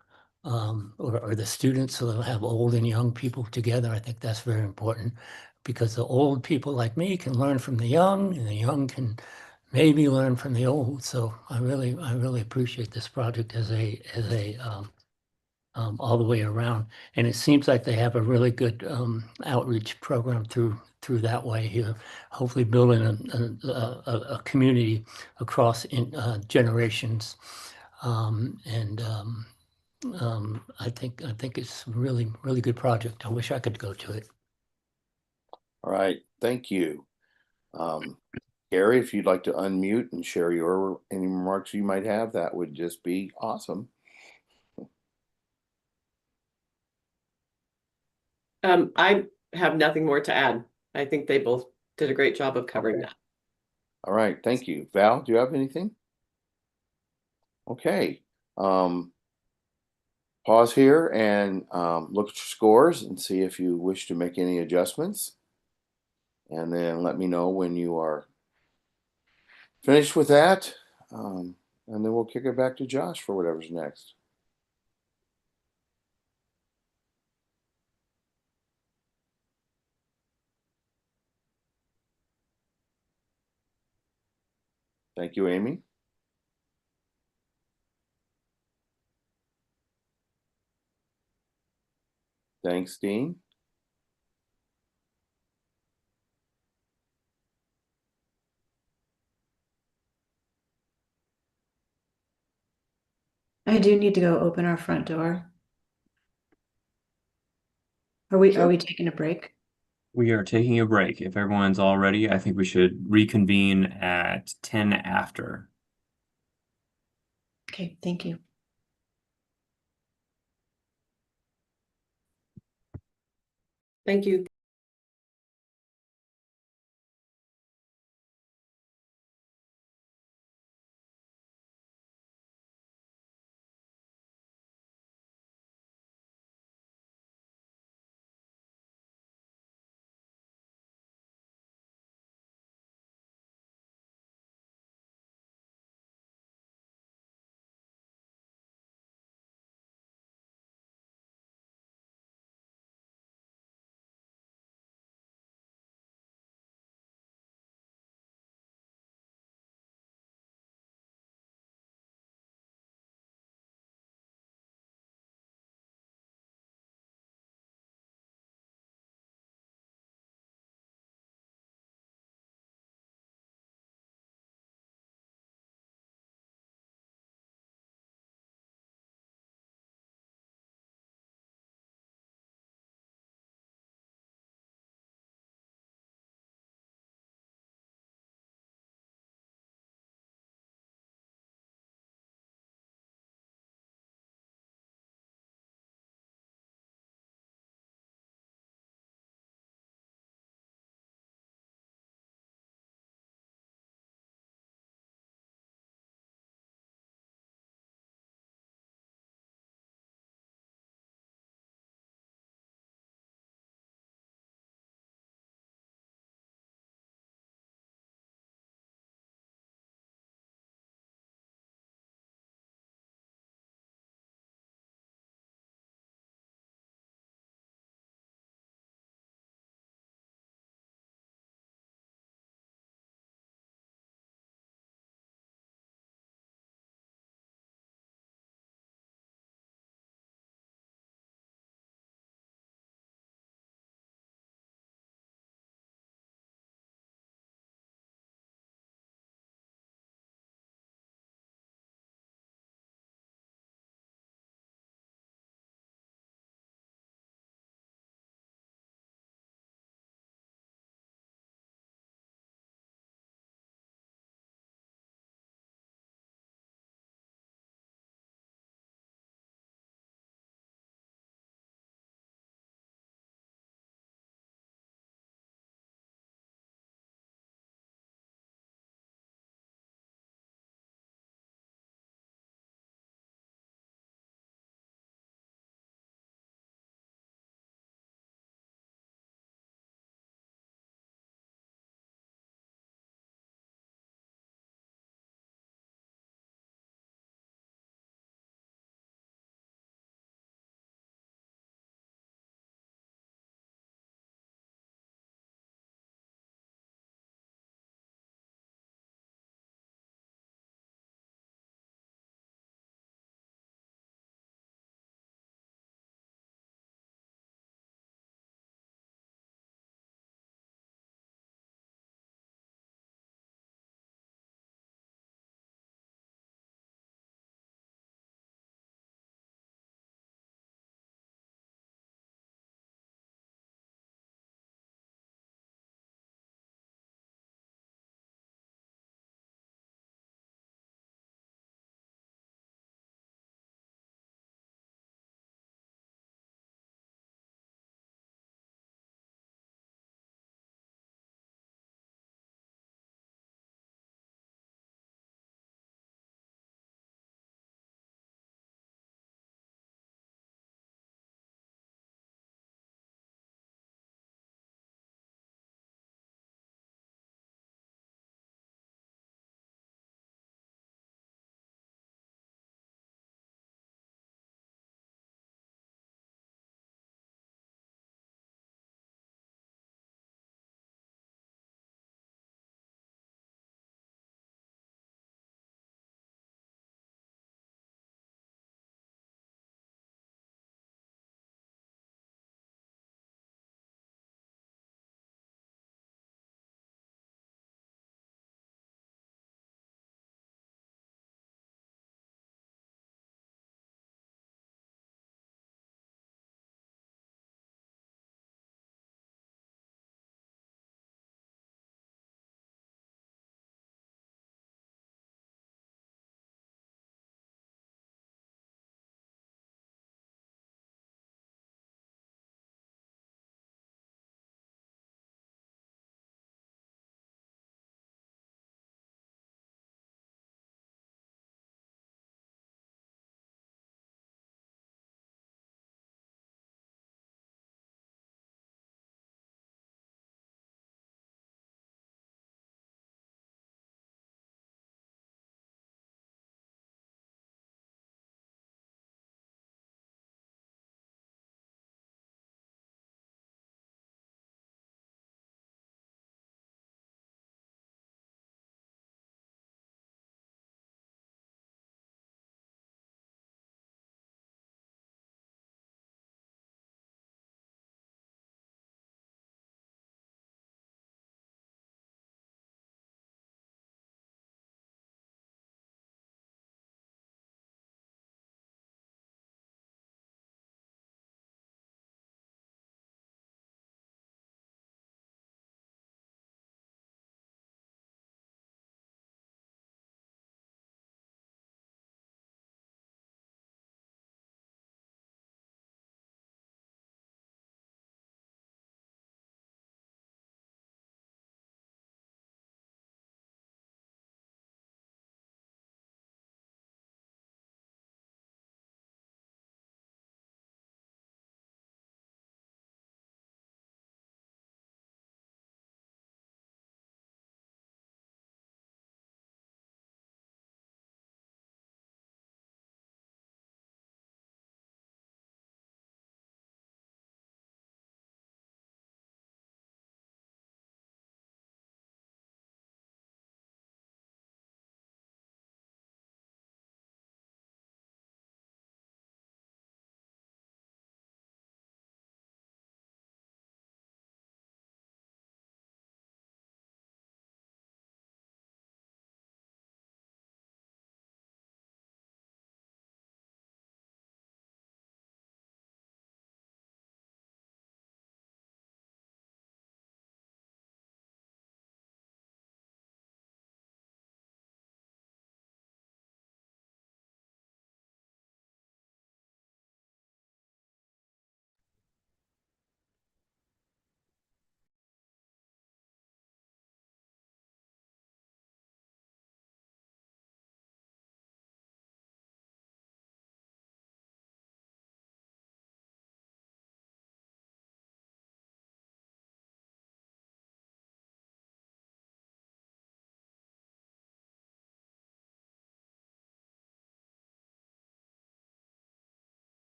[SPEAKER 4] or the students, so they'll have old and young people together. I think that's very important because the old people like me can learn from the young, and the young can maybe learn from the old. So I really appreciate this project as a all the way around. And it seems like they have a really good outreach program through that way here, hopefully building a community across generations. I think it's really good project. I wish I could go to it.
[SPEAKER 2] All right, thank you. Gary, if you'd like to unmute and share any remarks you might have, that would just be awesome.
[SPEAKER 6] I have nothing more to add. I think they both did a great job of covering that.
[SPEAKER 2] All right, thank you. Val, do you have anything? Okay. Pause here and look at your scores and see if you wish to make any adjustments. And then let me know when you are finished with that. And then we'll kick it back to Josh for whatever's next. Thank you, Amy. Thanks, Dean.
[SPEAKER 3] I do need to go open our front door. Are we
[SPEAKER 2] Sure.
[SPEAKER 3] taking a break?
[SPEAKER 7] We are taking a break. If everyone's all ready, I think we should reconvene at 10 after.
[SPEAKER 3] Okay, thank you.
[SPEAKER 6] Thank you.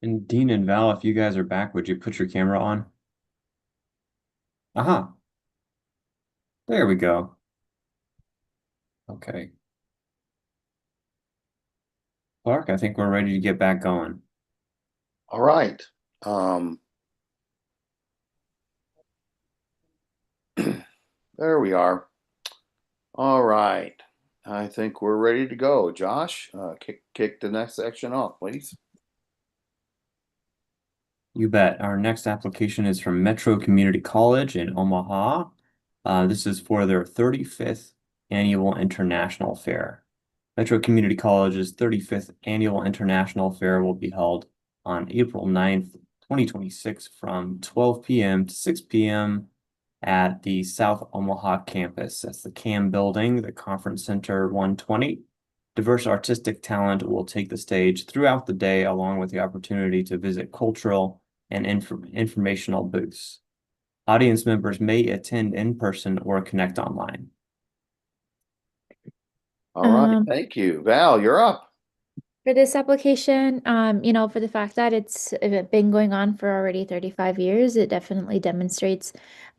[SPEAKER 7] And Dean and Val, if you guys are back, would you put your camera on? Aha. There we go. Okay. Clark, I think we're ready to get back going.
[SPEAKER 2] All right. There we are. All right. I think we're ready to go. Josh, kick the next section off, please.
[SPEAKER 7] You bet. Our next application is from Metro Community College in Omaha. This is for their 35th Annual International Fair. Metro Community College's 35th Annual International Fair will be held on April 9th, 2026 from 12 p.m. to 6 p.m. at the South Omaha campus. That's the CAM building, the Conference Center 120. Diverse artistic talent will take the stage throughout the day, along with the opportunity to visit cultural and informational booths. Audience members may attend in person or connect online.
[SPEAKER 2] All right, thank you. Val, you're up.
[SPEAKER 5] For this application, for the fact that it's been going on for already 35 years, it definitely demonstrates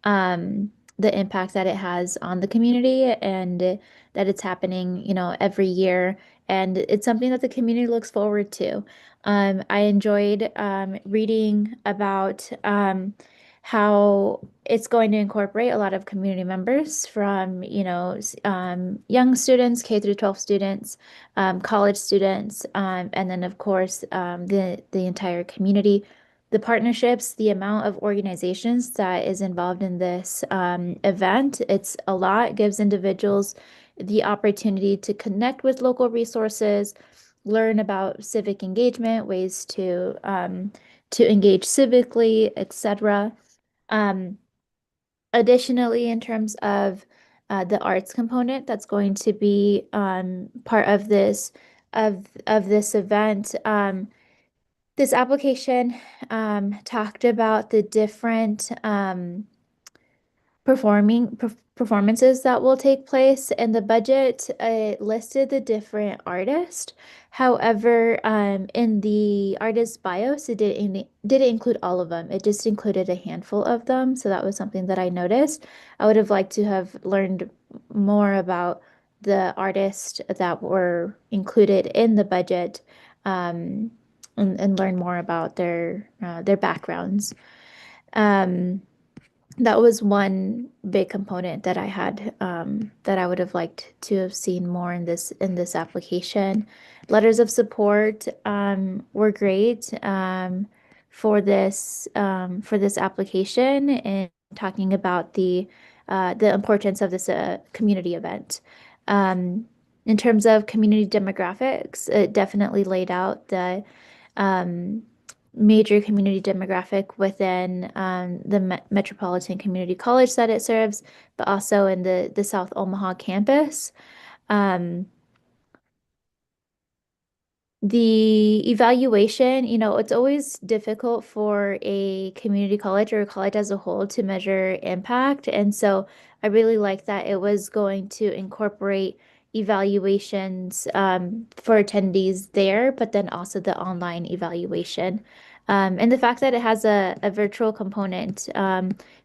[SPEAKER 5] the impact that it has on the community and that it's happening, every year. And it's something that the community looks forward to. I enjoyed reading about how it's going to incorporate a lot of community members from, young students, K through 12 students, college students, and then of course the entire community. The partnerships, the amount of organizations that is involved in this event, it's a lot. It gives individuals the opportunity to connect with local resources, learn about civic engagement, ways to engage civically, etc. Um, Additionally, in terms of the arts component that's going to be part of this event, this application talked about the different performances that will take place, and the budget listed the different artists. However, in the artist bios, didn't include all of them. It just included a handful of them. So that was something that I noticed. I would have liked to have learned more about the artists that were included in the budget, and learn more about their backgrounds. That was one big component that I had, that I would have liked to have seen more in this application. Letters of support were great for this application and talking about the importance of this community event. In terms of community demographics, it definitely laid out the um, major community demographic within the Metropolitan Community College that it serves, but also in the South Omaha campus. Um, the evaluation, it's always difficult for a community college or a college as a whole to measure impact. And so I really like that it was going to incorporate evaluations for attendees there, but then also the online evaluation. And the fact that it has a virtual component,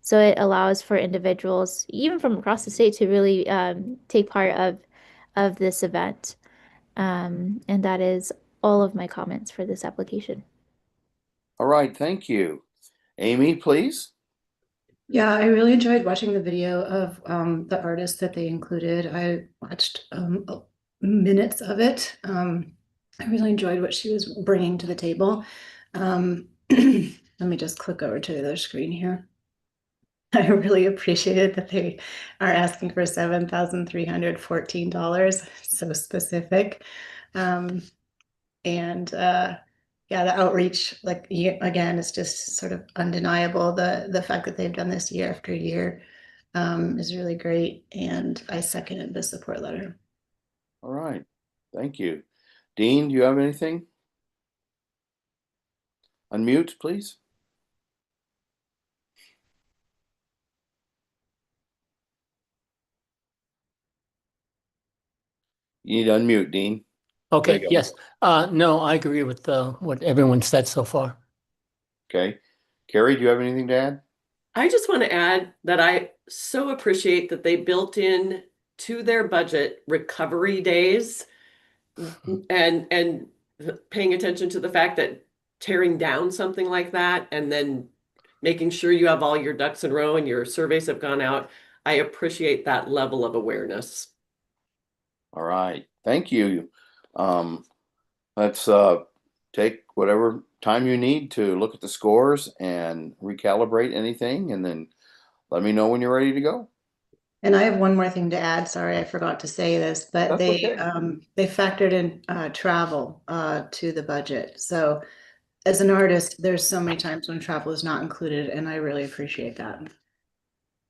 [SPEAKER 5] so it allows for individuals, even from across the state, to really take part of this event. And that is all of my comments for this application.
[SPEAKER 2] All right, thank you. Amy, please.
[SPEAKER 3] Yeah, I really enjoyed watching the video of the artist that they included. I watched minutes of it. I really enjoyed what she was bringing to the table. Let me just click over to the other screen here. I really appreciated that they are asking for $7,314. So specific. And yeah, the outreach, like again, it's just sort of undeniable. The fact that they've done this year after year is really great. And I seconded the support letter.
[SPEAKER 2] All right, thank you. Dean, do you have anything? Unmute, please. You need to unmute, Dean.
[SPEAKER 4] Okay,
[SPEAKER 2] go.
[SPEAKER 4] yes. No, I agree with what everyone said so far.
[SPEAKER 2] Okay. Carrie, do you have anything to add?
[SPEAKER 6] I just want to add that I so appreciate that they built in to their budget recovery days and paying attention to the fact that tearing down something like that and then making sure you have all your ducks in a row and your surveys have gone out. I appreciate that level of awareness.
[SPEAKER 2] All right. Thank you. Let's take whatever time you need to look at the scores and recalibrate anything, and then let me know when you're ready to go.
[SPEAKER 3] And I have one more thing to add. Sorry, I forgot to say this, but
[SPEAKER 2] That's
[SPEAKER 3] they
[SPEAKER 2] okay.
[SPEAKER 3] they factored in travel to the budget. So as an artist, there's so many times when travel is not included, and I really appreciate that.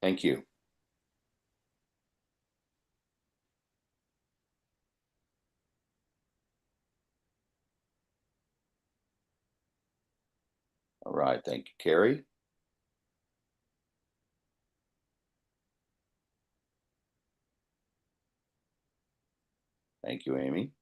[SPEAKER 2] Thank you. All right. Thank you, Carrie. Thank you, Amy.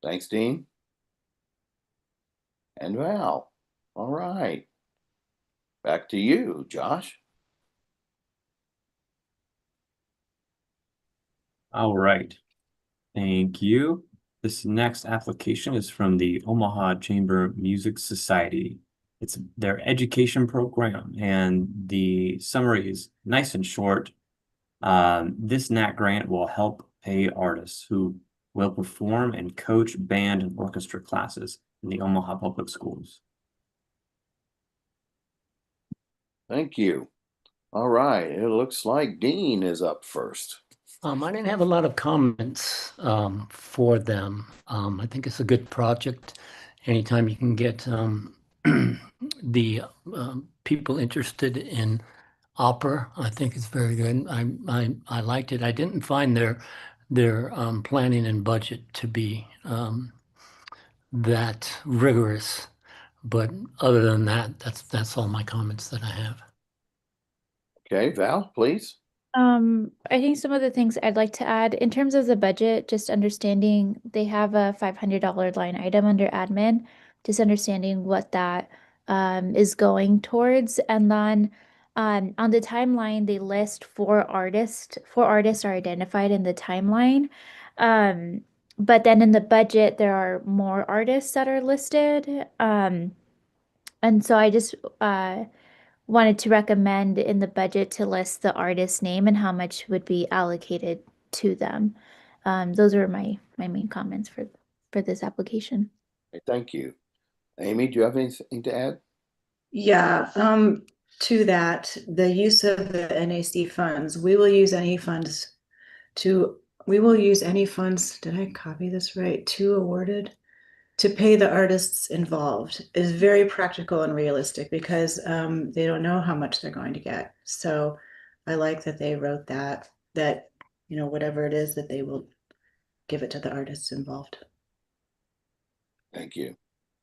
[SPEAKER 2] Thanks, Dean. And Val. All right. Back to you, Josh.
[SPEAKER 7] All right. Thank you. This next application is from the Omaha Chamber Music Society. It's their education program, and the summary is nice and short. This NAT grant will help pay artists who will perform and coach band and orchestra classes in the Omaha Public Schools.
[SPEAKER 2] Thank you. All right. It looks like Dean is up first.
[SPEAKER 4] I didn't have a lot of comments for them. I think it's a good project. Anytime you can get the people interested in opera, I think it's very good. I liked it. I didn't find their planning and budget to be that rigorous, but other than that, that's all my comments that I have.
[SPEAKER 2] Okay, Val, please.
[SPEAKER 5] I think some of the things I'd like to add in terms of the budget, just understanding they have a $500 line item under admin, just understanding what that is going towards. And then on the timeline, they list four artists. Four artists are identified in the timeline. But then in the budget, there are more artists that are listed. And so I just wanted to recommend in the budget to list the artist's name and how much would be allocated to them. Those are my main comments for this application.
[SPEAKER 2] Okay, thank you. Amy, do you have anything to add?
[SPEAKER 3] Yeah, to that, the use of the NAC funds, we will use any funds did I copy this right? To awarded to pay the artists involved is very practical and realistic because they don't know how much they're going to get. So I like that they wrote that whatever it is that they will give it to the artists involved.
[SPEAKER 2] Thank you.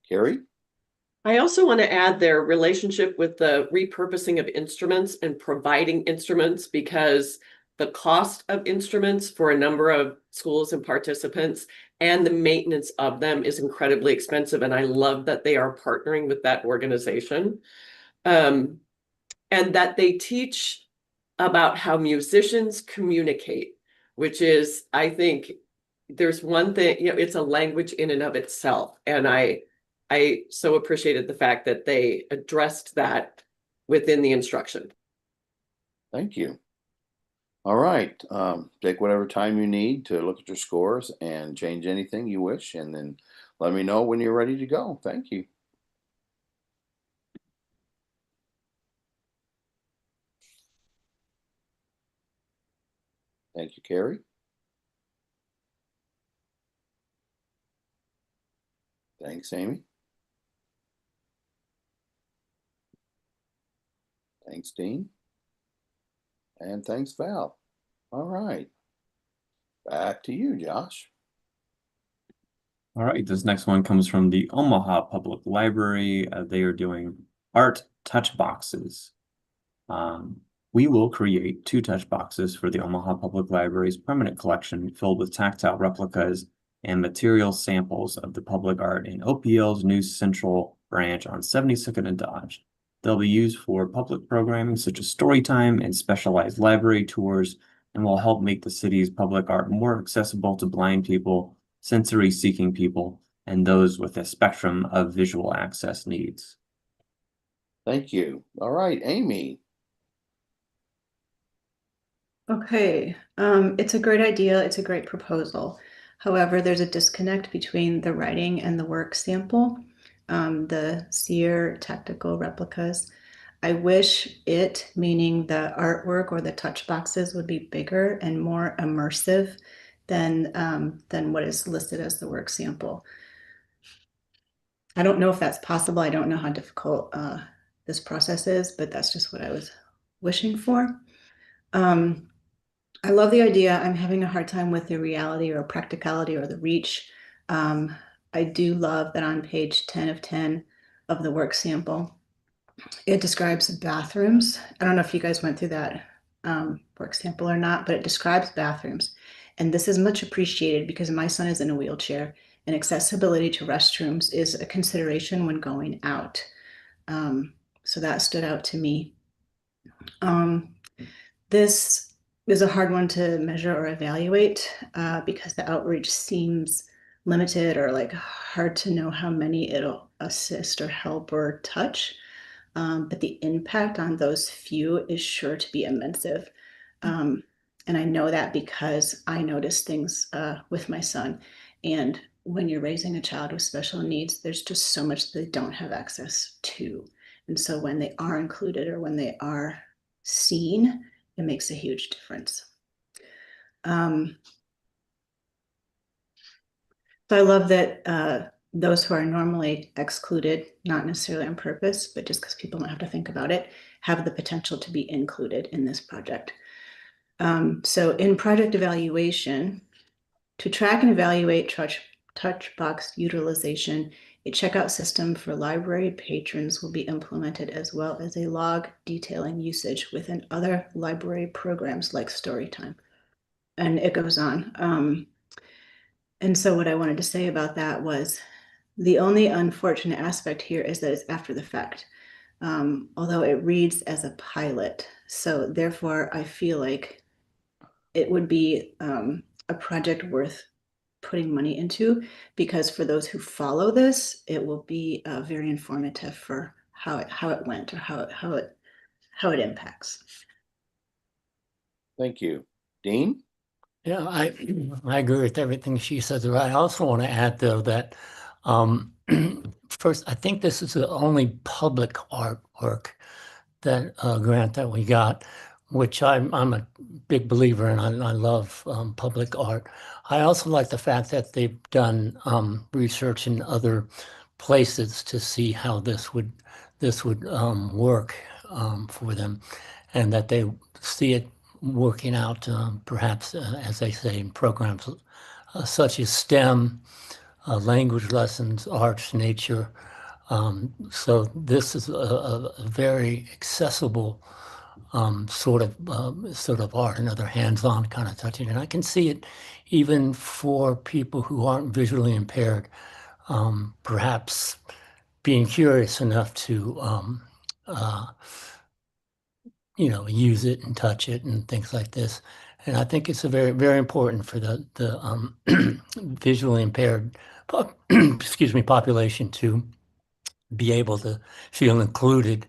[SPEAKER 2] Carrie?
[SPEAKER 6] I also want to add their relationship with the repurposing of instruments and providing instruments because the cost of instruments for a number of schools and participants and the maintenance of them is incredibly expensive. And I love that they are partnering with that organization. And that they teach about how musicians communicate, which is, I think, there's one thing, it's a language in and of itself. And I so appreciated the fact that they addressed that within the instruction.
[SPEAKER 2] Thank you. All right. Take whatever time you need to look at your scores and change anything you wish, and then let me know when you're ready to go. Thank you. Thank you, Carrie. Thanks, Amy. Thanks, Dean. And thanks, Val. All right. Back to you, Josh.
[SPEAKER 7] All right, this next one comes from the Omaha Public Library. They are doing art touch boxes. We will create 2 touch boxes for the Omaha Public Library's permanent collection filled with tactile replicas and material samples of the public art in OPL's new Central branch on 72nd and Dodge. They'll be used for public programming such as story time and specialized library tours, and will help make the city's public art more accessible to blind people, sensory-seeking people, and those with a spectrum of visual access needs.
[SPEAKER 2] Thank you. All right, Amy.
[SPEAKER 3] Okay, it's a great idea. It's a great proposal. However, there's a disconnect between the writing and the work sample, the Seer tactical replicas. I wish it, meaning the artwork or the touch boxes, would be bigger and more immersive than what is listed as the work sample. I don't know if that's possible. I don't know how difficult this process is, but that's just what I was wishing for. I love the idea. I'm having a hard time with the reality or practicality or the reach. I do love that on page 10 of 10 of the work sample, it describes bathrooms. I don't know if you guys went through that work sample or not, but it describes bathrooms. And this is much appreciated because my son is in a wheelchair and accessibility to restrooms is a consideration when going out. So that stood out to me. This is a hard one to measure or evaluate because the outreach seems limited or like hard to know how many it'll assist or help or touch. But the impact on those few is sure to be immense. And I know that because I notice things with my son. And when you're raising a child with special needs, there's just so much they don't have access to. And so when they are included or when they are seen, it makes a huge difference. So I love that those who are normally excluded, not necessarily on purpose, but just because people don't have to think about it, have the potential to be included in this project. So in project evaluation, to track and evaluate touch box utilization, a checkout system for library patrons will be implemented, as well as a log detailing usage within other library programs like Storytime. And it goes on. And so what I wanted to say about that was the only unfortunate aspect here is that it's after the fact, although it reads as a pilot. So therefore, I feel like it would be a project worth putting money into, because for those who follow this, it will be very informative for how it went or how it impacts.
[SPEAKER 2] Thank you. Dean?
[SPEAKER 4] Yeah, I agree with everything she says. I also want to add, though, that first, I think this is the only public artwork that grant that we got, which I'm a big believer in. I love public art. I also like the fact that they've done research in other places to see how this would work for them, and that they see it working out, perhaps, as they say, in programs such as STEM, language lessons, arts, nature. So this is a very accessible sort of art, another hands-on kind of touching. And I can see it even for people who aren't visually impaired, perhaps being curious enough to use it and touch it and things like this. And I think it's a very, very important for the visually impaired population to be able to feel included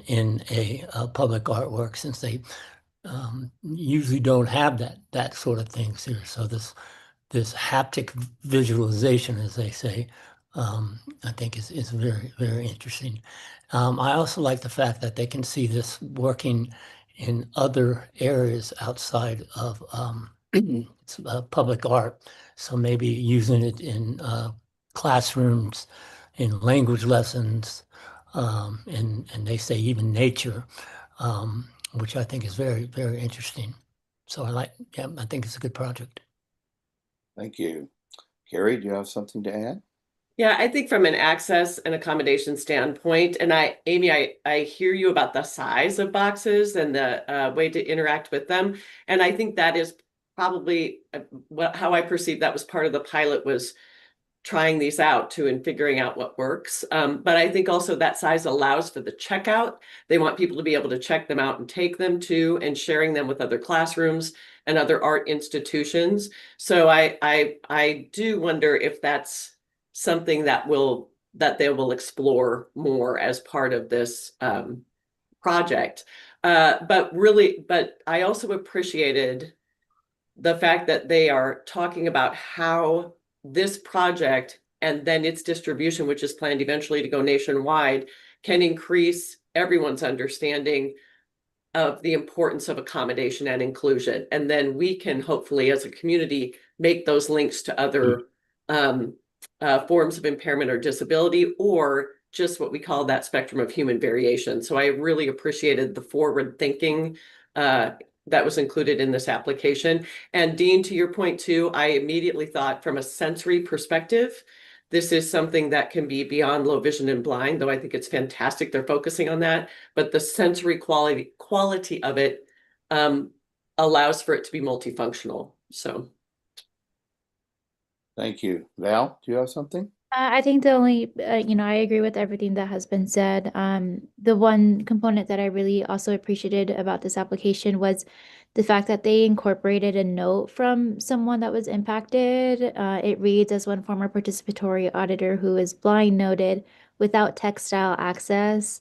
[SPEAKER 4] in a public artwork, since they usually don't have that sort of things here. So this haptic visualization, as they say, I think is very, very interesting. I also like the fact that they can see this working in other areas outside of public art. So maybe using it in classrooms, in language lessons, and they say even nature, which I think is very, very interesting. So yeah, I think it's a good project.
[SPEAKER 2] Thank you. Carrie, do you have something to add?
[SPEAKER 6] Yeah, I think from an access and accommodation standpoint, and Amy, I hear you about the size of boxes and the way to interact with them. And I think that is probably how I perceived that was part of the pilot, was trying these out too and figuring out what works. But I think also that size allows for the checkout. They want people to be able to check them out and take them too, and sharing them with other classrooms and other art institutions. So I do wonder if that's something that they will explore more as part of this project. But I also appreciated the fact that they are talking about how this project and then its distribution, which is planned eventually to go nationwide, can increase everyone's understanding of the importance of accommodation and inclusion. And then we can hopefully, as a community, make those links to other forms of impairment or disability, or just what we call that spectrum of human variation. So I really appreciated the forward thinking that was included in this application. And Dean, to your point too, I immediately thought from a sensory perspective, this is something that can be beyond low vision and blind, though I think it's fantastic they're focusing on that. But the sensory quality of it allows for it to be multifunctional. So.
[SPEAKER 2] Thank you. Val, do you have something?
[SPEAKER 5] I think the only, I agree with everything that has been said. The one component that I really also appreciated about this application was the fact that they incorporated a note from someone that was impacted. It reads, as one former participatory auditor who is blind noted, without textile access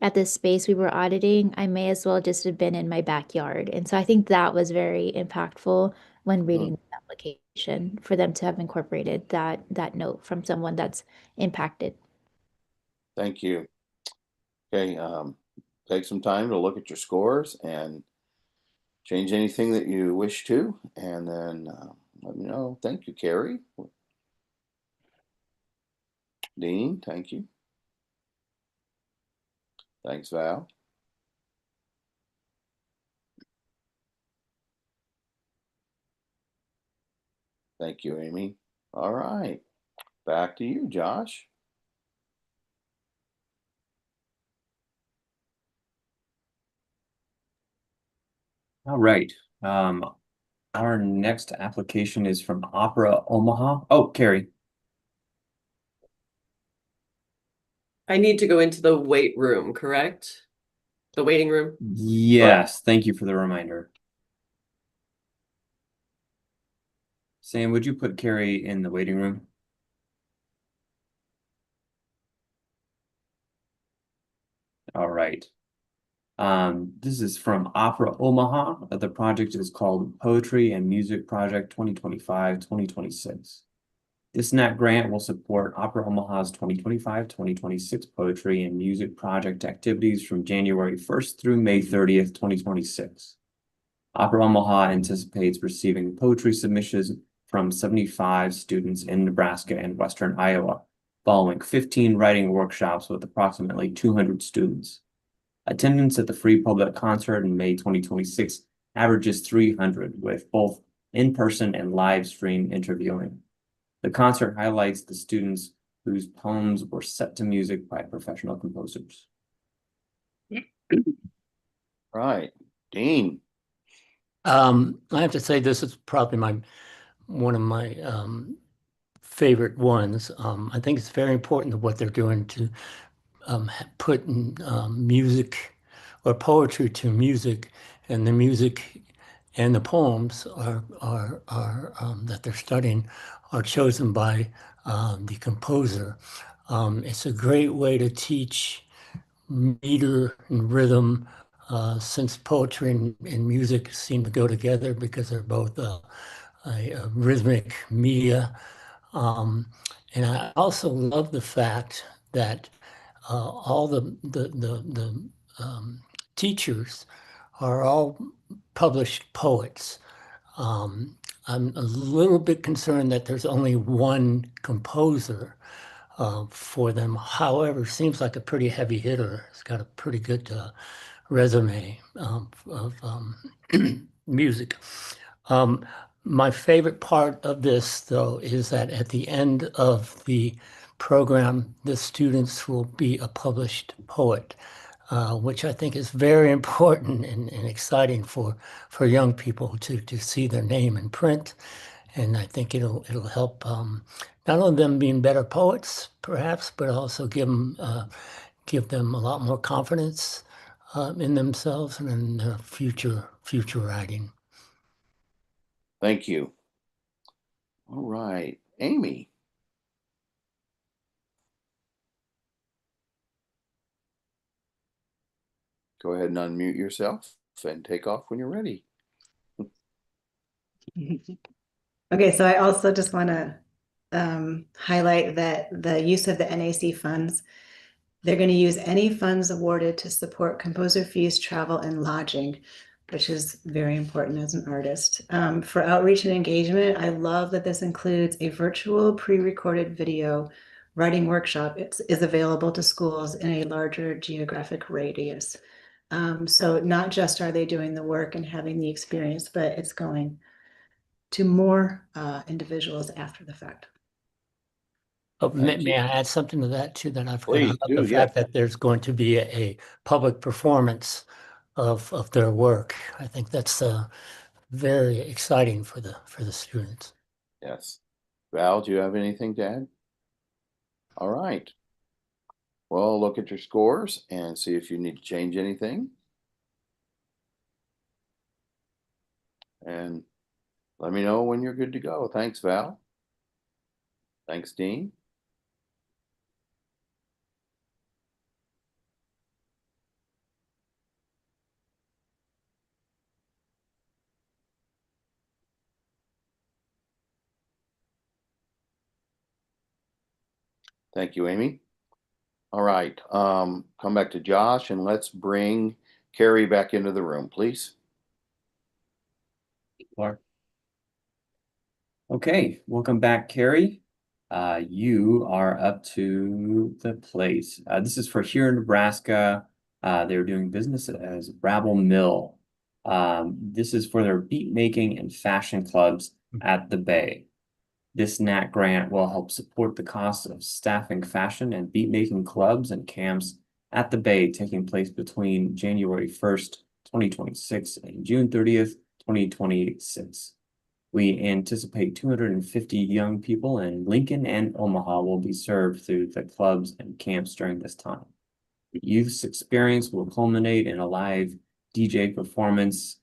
[SPEAKER 5] at this space we were auditing, I may as well just have been in my backyard. And so I think that was very impactful when reading the application, for them to have incorporated that note from someone that's impacted.
[SPEAKER 2] Thank you. Okay, take some time to look at your scores and change anything that you wish to, and then let me know. Thank you, Carrie. Dean, thank you. Thanks, Val. Thank you, Amy. All right, back to you, Josh.
[SPEAKER 7] All right. Our next application is from Opera Omaha. Oh, Carrie.
[SPEAKER 6] I need to go into the weight room, correct? The waiting room?
[SPEAKER 7] Yes, thank you for the reminder. Sam, would you put Carrie in the waiting room? All right. This is from Opera Omaha. The project is called Poetry and Music Project 2025-2026. This NAT grant will support Opera Omaha's 2025-2026 poetry and music project activities from January 1st through May 30th, 2026. Opera Omaha anticipates receiving poetry submissions from 75 students in Nebraska and Western Iowa, following 15 writing workshops with approximately 200 students. Attendance at the free public concert in May 2026 averages 300, with both in-person and live stream interviewing. The concert highlights the students whose poems were set to music by professional composers.
[SPEAKER 2] Right, Dean.
[SPEAKER 4] I have to say this is probably one of my favorite ones. I think it's very important what they're doing to put music or poetry to music, and the music and the poems are that they're studying are chosen by the composer. It's a great way to teach meter and rhythm, since poetry and music seem to go together because they're both a rhythmic media. And I also love the fact that all the teachers are all published poets. I'm a little bit concerned that there's only one composer, for them. However, seems like a pretty heavy hitter. It's got a pretty good resume of music. My favorite part of this, though, is that at the end of the program, the students will be a published poet, which I think is very important and exciting for young people to see their name in print. And I think it'll help not only them being better poets, perhaps, but also give them a lot more confidence in themselves and in their future writing.
[SPEAKER 2] Thank you. All right, Amy. Go ahead and unmute yourself and take off when you're ready.
[SPEAKER 3] Okay, so I also just want to highlight that the use of the NAC funds, they're going to use any funds awarded to support composer fees, travel, and lodging, which is very important as an artist. For outreach and engagement, I love that this includes a virtual pre-recorded video writing workshop. It is available to schools in a larger geographic radius. So not just are they doing the work and having the experience, but it's going to more individuals after the fact.
[SPEAKER 4] Oh, may I add something to that too? That I forgot.
[SPEAKER 2] Please
[SPEAKER 4] I love
[SPEAKER 2] do,
[SPEAKER 4] the
[SPEAKER 2] yeah.
[SPEAKER 4] fact that there's going to be a public performance of their work. I think that's very exciting for the students.
[SPEAKER 2] Yes. Val, do you have anything to add? All right. Well, look at your scores and see if you need to change anything. And let me know when you're good to go. Thanks, Val. Thanks, Dean. Thank you, Amy. All right, come back to Josh and let's bring Carrie back into the room, please.
[SPEAKER 7] Clark. Okay, welcome back, Carrie. You are up to the plate. This is for here in Nebraska. They're doing business as Rabble Mill. This is for their beat making and fashion clubs at the Bay. This NAT grant will help support the cost of staffing fashion and beat making clubs and camps at the Bay, taking place between January 1st, 2026 and June 30th, 2026. We anticipate 250 young people in Lincoln and Omaha will be served through the clubs and camps during this time. The youth's experience will culminate in a live DJ performance,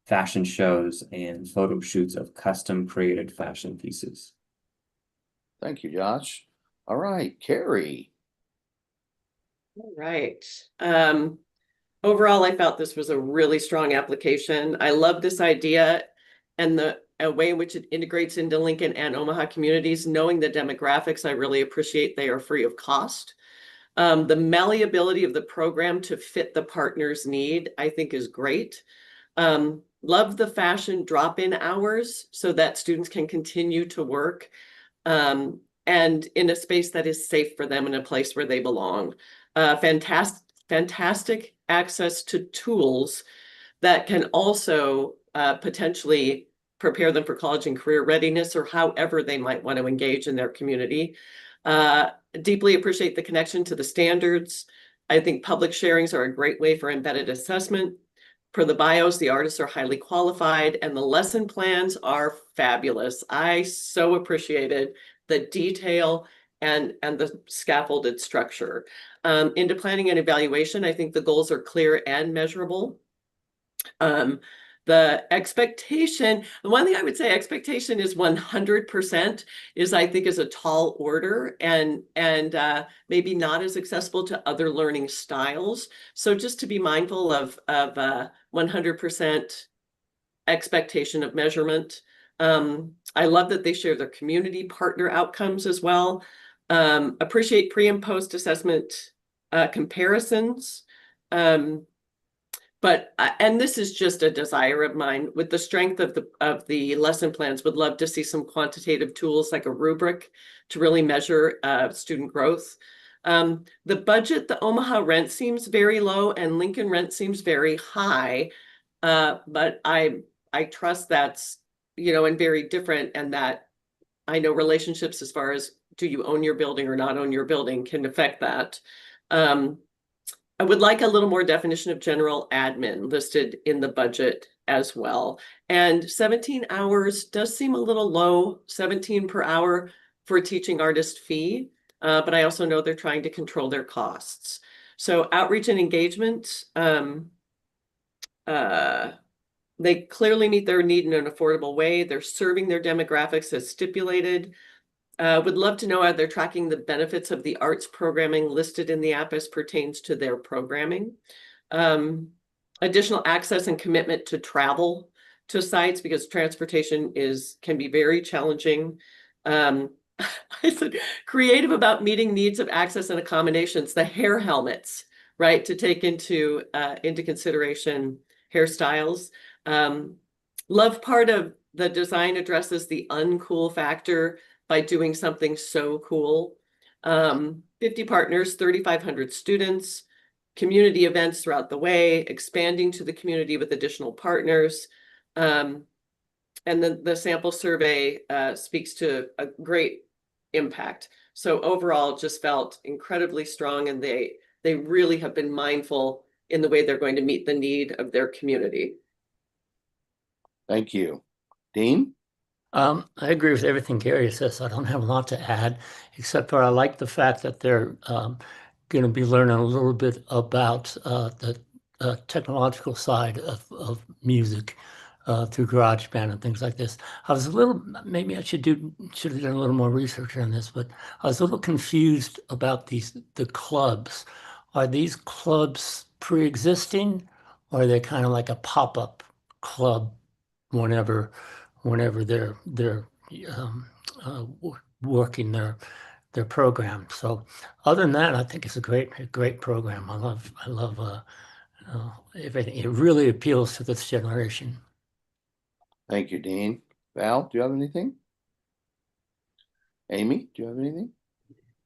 [SPEAKER 7] fashion shows, and photo shoots of custom created fashion pieces.
[SPEAKER 2] Thank you, Josh. All right, Carrie.
[SPEAKER 6] All right. Overall, I felt this was a really strong application. I love this idea and the way in which it integrates into Lincoln and Omaha communities. Knowing the demographics, I really appreciate they are free of cost. The malleability of the program to fit the partner's need, I think, is great. Love the fashion drop-in hours so that students can continue to work and in a space that is safe for them, in a place where they belong. Fantastic access to tools that can also potentially prepare them for college and career readiness, or however they might want to engage in their community. Deeply appreciate the connection to the standards. I think public sharings are a great way for embedded assessment. For the bios, the artists are highly qualified and the lesson plans are fabulous. I so appreciated the detail and the scaffolded structure. Into planning and evaluation, I think the goals are clear and measurable. The expectation, the one thing I would say expectation is 100% is, I think, is a tall order and maybe not as accessible to other learning styles. So just to be mindful of 100% expectation of measurement. I love that they share their community partner outcomes as well. Appreciate pre and post assessment comparisons. But and this is just a desire of mine. With the strength of the lesson plans, would love to see some quantitative tools like a rubric to really measure student growth. The budget, the Omaha rent seems very low, and Lincoln rent seems very high. But I trust that's, you know, and very different, and that I know relationships as far as do you own your building or not own your building can affect that. I would like a little more definition of general admin listed in the budget as well. And 17 hours does seem a little low, 17 per hour for a teaching artist fee. But I also know they're trying to control their costs. So outreach and engagement, they clearly meet their need in an affordable way. They're serving their demographics as stipulated. Would love to know how they're tracking the benefits of the arts programming listed in the app as pertains to their programming. Additional access and commitment to travel to sites, because transportation can be very challenging. I said creative about meeting needs of access and accommodations, the hair helmets, right, to take into consideration hairstyles. Love part of the design addresses the uncool factor by doing something so cool. 50 partners, 3,500 students, community events throughout the way, expanding to the community with additional partners. And then the sample survey speaks to a great impact. So overall, just felt incredibly strong, and they really have been mindful in the way they're going to meet the need of their community.
[SPEAKER 2] Thank you. Dean?
[SPEAKER 4] I agree with everything Gary says. I don't have a lot to add, except for I like the fact that they're going to be learning a little bit about the technological side of music through GarageBand and things like this. I was a little, maybe I should have done a little more research on this, but I was a little confused about the clubs. Are these clubs pre-existing, or are they kind of like a pop-up club whenever they're working their program? So other than that, I think it's a great program. I love everything. It really appeals to this generation.
[SPEAKER 2] Thank you, Dean. Val, do you have anything? Amy, do you have anything?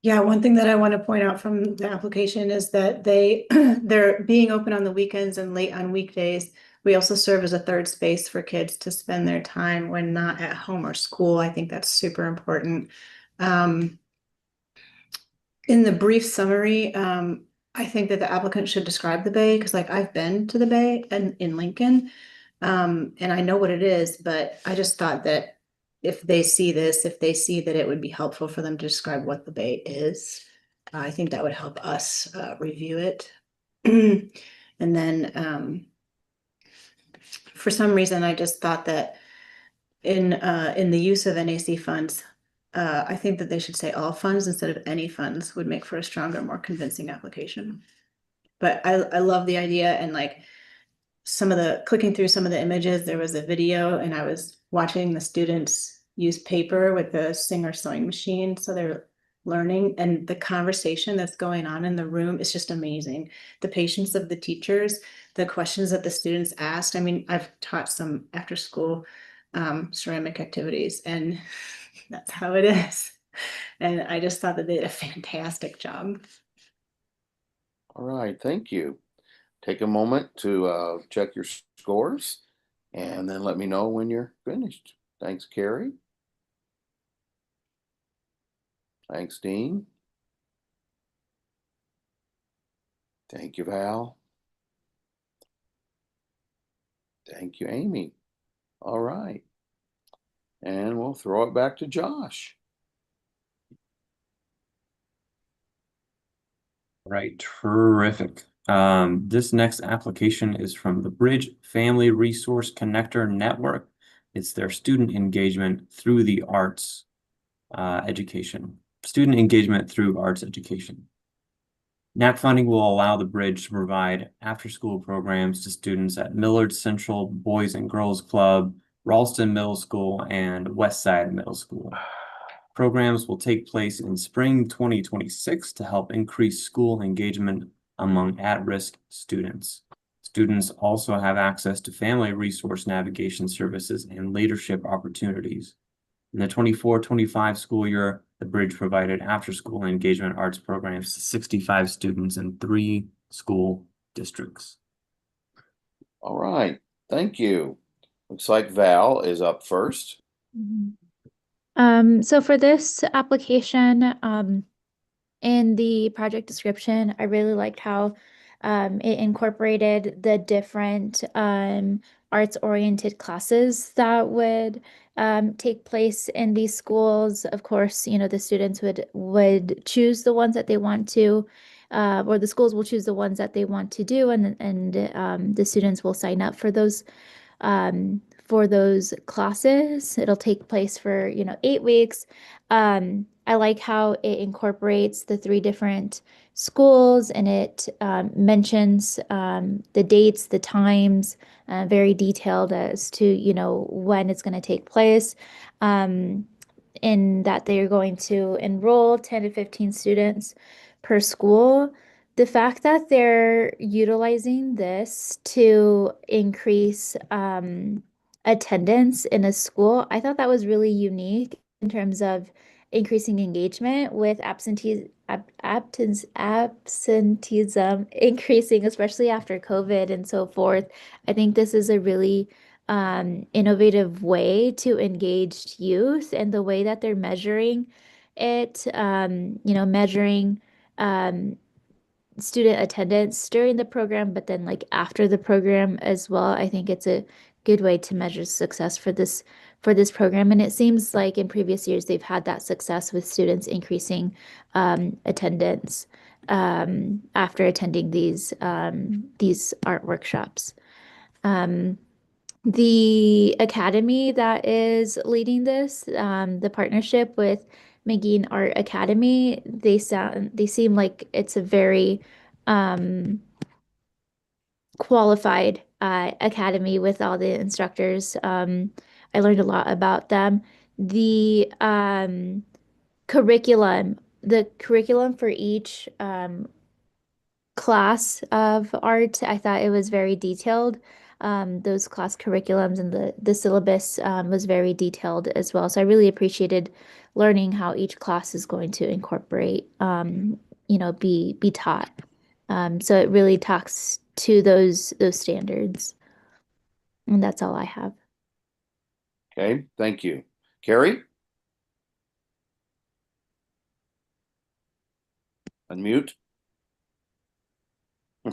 [SPEAKER 3] Yeah, one thing that I want to point out from the application is that they're being open on the weekends and late on weekdays. We also serve as a third space for kids to spend their time when not at home or school. I think that's super important. In the brief summary, I think that the applicant should describe the Bay, because like I've been to the Bay and in Lincoln, and I know what it is, but I just thought that if they see that it would be helpful for them to describe what the Bay is, I think that would help us review it. And then for some reason, I just thought that in the use of NAC funds, I think that they should say all funds instead of any funds would make for a stronger, more convincing application. But I love the idea, and like clicking through some of the images, there was a video and I was watching the students use paper with the Singer sewing machine. So they're learning, and the conversation that's going on in the room is just amazing. The patience of the teachers, the questions that the students asked. I mean, I've taught some after school ceramic activities, and that's how it is. And I just thought that they did a fantastic job.
[SPEAKER 2] All right, thank you. Take a moment to check your scores and then let me know when you're finished. Thanks, Carrie. Thanks, Dean. Thank you, Val. Thank you, Amy. All right. And we'll throw it back to Josh.
[SPEAKER 7] Right, terrific. This next application is from the Bridge Family Resource Connector Network. It's their student engagement through the arts education. Student engagement through arts education. NAC funding will allow the Bridge to provide after-school programs to students at Millard Central Boys and Girls Club, Ralston Middle School, and Westside Middle School. Programs will take place in spring 2026 to help increase school engagement among at-risk students. Students also have access to family resource navigation services and leadership opportunities. In the 24-25 school year, the Bridge provided after-school engagement arts programs to 65 students in 3 school districts.
[SPEAKER 2] All right, thank you. Looks like Val is up first.
[SPEAKER 5] So for this application, in the project description, I really liked how it incorporated the different arts-oriented classes that would take place in these schools. Of course, you know, the students would choose the ones that they want to, or the schools will choose the ones that they want to do, and the students will sign up for those classes. It'll take place for, 8 weeks. I like how it incorporates the 3 different schools, and it mentions the dates, the times, very detailed as to, when it's going to take place. In that they are going to enroll 10 to 15 students per school. The fact that they're utilizing this to increase attendance in a school, I thought that was really unique in terms of increasing engagement with absenteeism increasing, especially after COVID and so forth. I think this is a really innovative way to engage youth, and the way that they're measuring it, measuring student attendance during the program, but then like after the program as well. I think it's a good way to measure success for this program. And it seems like in previous years they've had that success with students increasing attendance after attending these art workshops. The academy that is leading this, the partnership with McGean Art Academy, they seem like it's a very qualified academy with all the instructors. I learned a lot about them. The curriculum for each class of art, I thought it was very detailed. Those class curriculums and the syllabus was very detailed as well. So I really appreciated learning how each class is going to incorporate, be taught. So it really talks to those standards. And that's all I have.
[SPEAKER 2] Okay, thank you. Carrie? Unmute.
[SPEAKER 6] All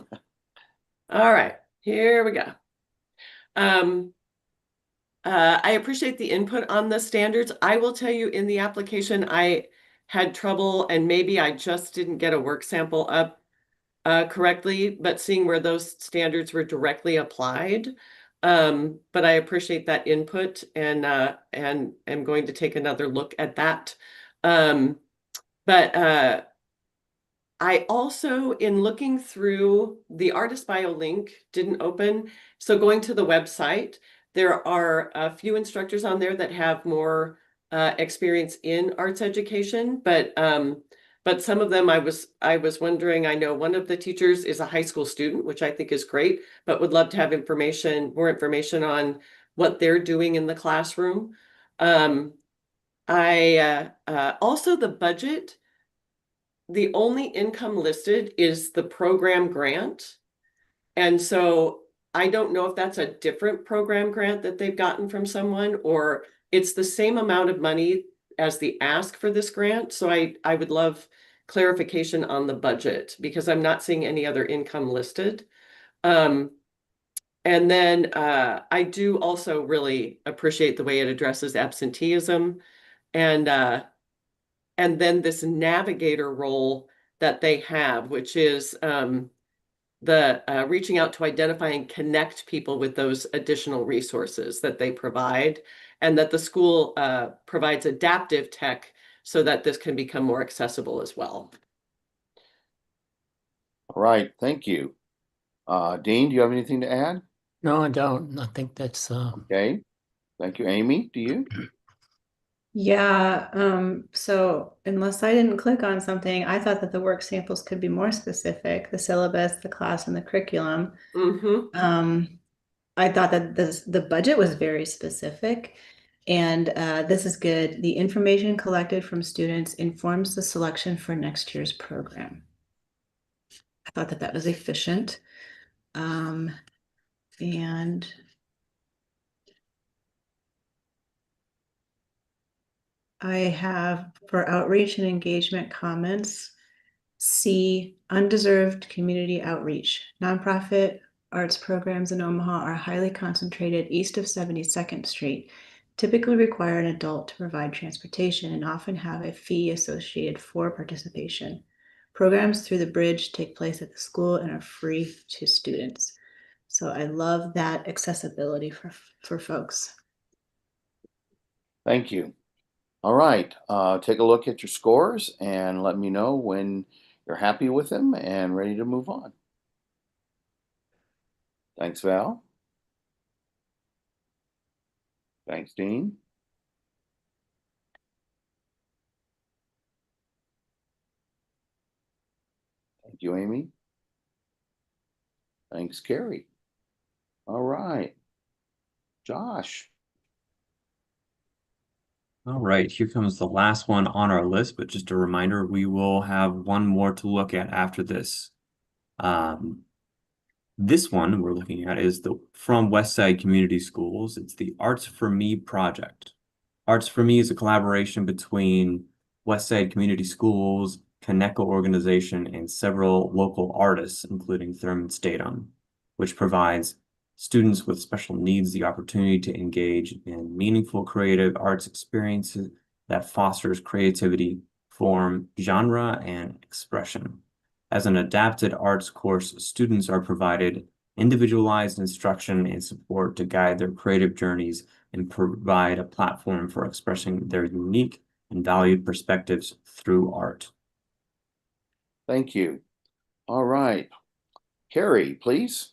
[SPEAKER 6] right, here we go. I appreciate the input on the standards. I will tell you, in the application, I had trouble, and maybe I just didn't get a work sample up correctly, but seeing where those standards were directly applied. But I appreciate that input, and am going to take another look at that. But I also, in looking through, the artist bio link didn't open. So going to the website, there are a few instructors on there that have more experience in arts education, but some of them I was wondering. I know one of the teachers is a high school student, which I think is great, but would love to have more information on what they're doing in the classroom. I also, the budget, the only income listed is the program grant. And so I don't know if that's a different program grant that they've gotten from someone, or it's the same amount of money as the ask for this grant. So I would love clarification on the budget, because I'm not seeing any other income listed. And then I do also really appreciate the way it addresses absenteeism, and then this navigator role that they have, which is the reaching out to identify and connect people with those additional resources that they provide, and that the school provides adaptive tech so that this can become more accessible as well.
[SPEAKER 2] All right, thank you. Dean, do you have anything to add?
[SPEAKER 4] No, I don't. I think that's
[SPEAKER 2] Okay, thank you. Amy, do you?
[SPEAKER 3] Yeah, so unless I didn't click on something, I thought that the work samples could be more specific, the syllabus, the class, and the curriculum.
[SPEAKER 6] Mm-hmm.
[SPEAKER 3] I thought that the budget was very specific, and this is good. The information collected from students informs the selection for next year's program. I thought that that was efficient. And I have for outreach and engagement comments, C, undeserved community outreach. Nonprofit arts programs in Omaha are highly concentrated east of 72nd Street, typically require an adult to provide transportation and often have a fee associated for participation. Programs through the bridge take place at the school and are free to students. So I love that accessibility for folks.
[SPEAKER 2] Thank you. All right, take a look at your scores and let me know when you're happy with them and ready to move on. Thanks, Val. Thanks, Dean. Thank you, Amy. Thanks, Carrie. All right, Josh.
[SPEAKER 7] All right, here comes the last one on our list, but just a reminder, we will have one more to look at after this. This one we're looking at is from Westside Community Schools. It's the Arts for Me project. Arts for Me is a collaboration between Westside Community Schools, Kaneko organization, and several local artists, including Thurman Statham, which provides students with special needs the opportunity to engage in meaningful creative arts experiences that fosters creativity, form, genre, and expression. As an adapted arts course, students are provided individualized instruction and support to guide their creative journeys and provide a platform for expressing their unique and valued perspectives through art.
[SPEAKER 2] Thank you. All right, Carrie, please.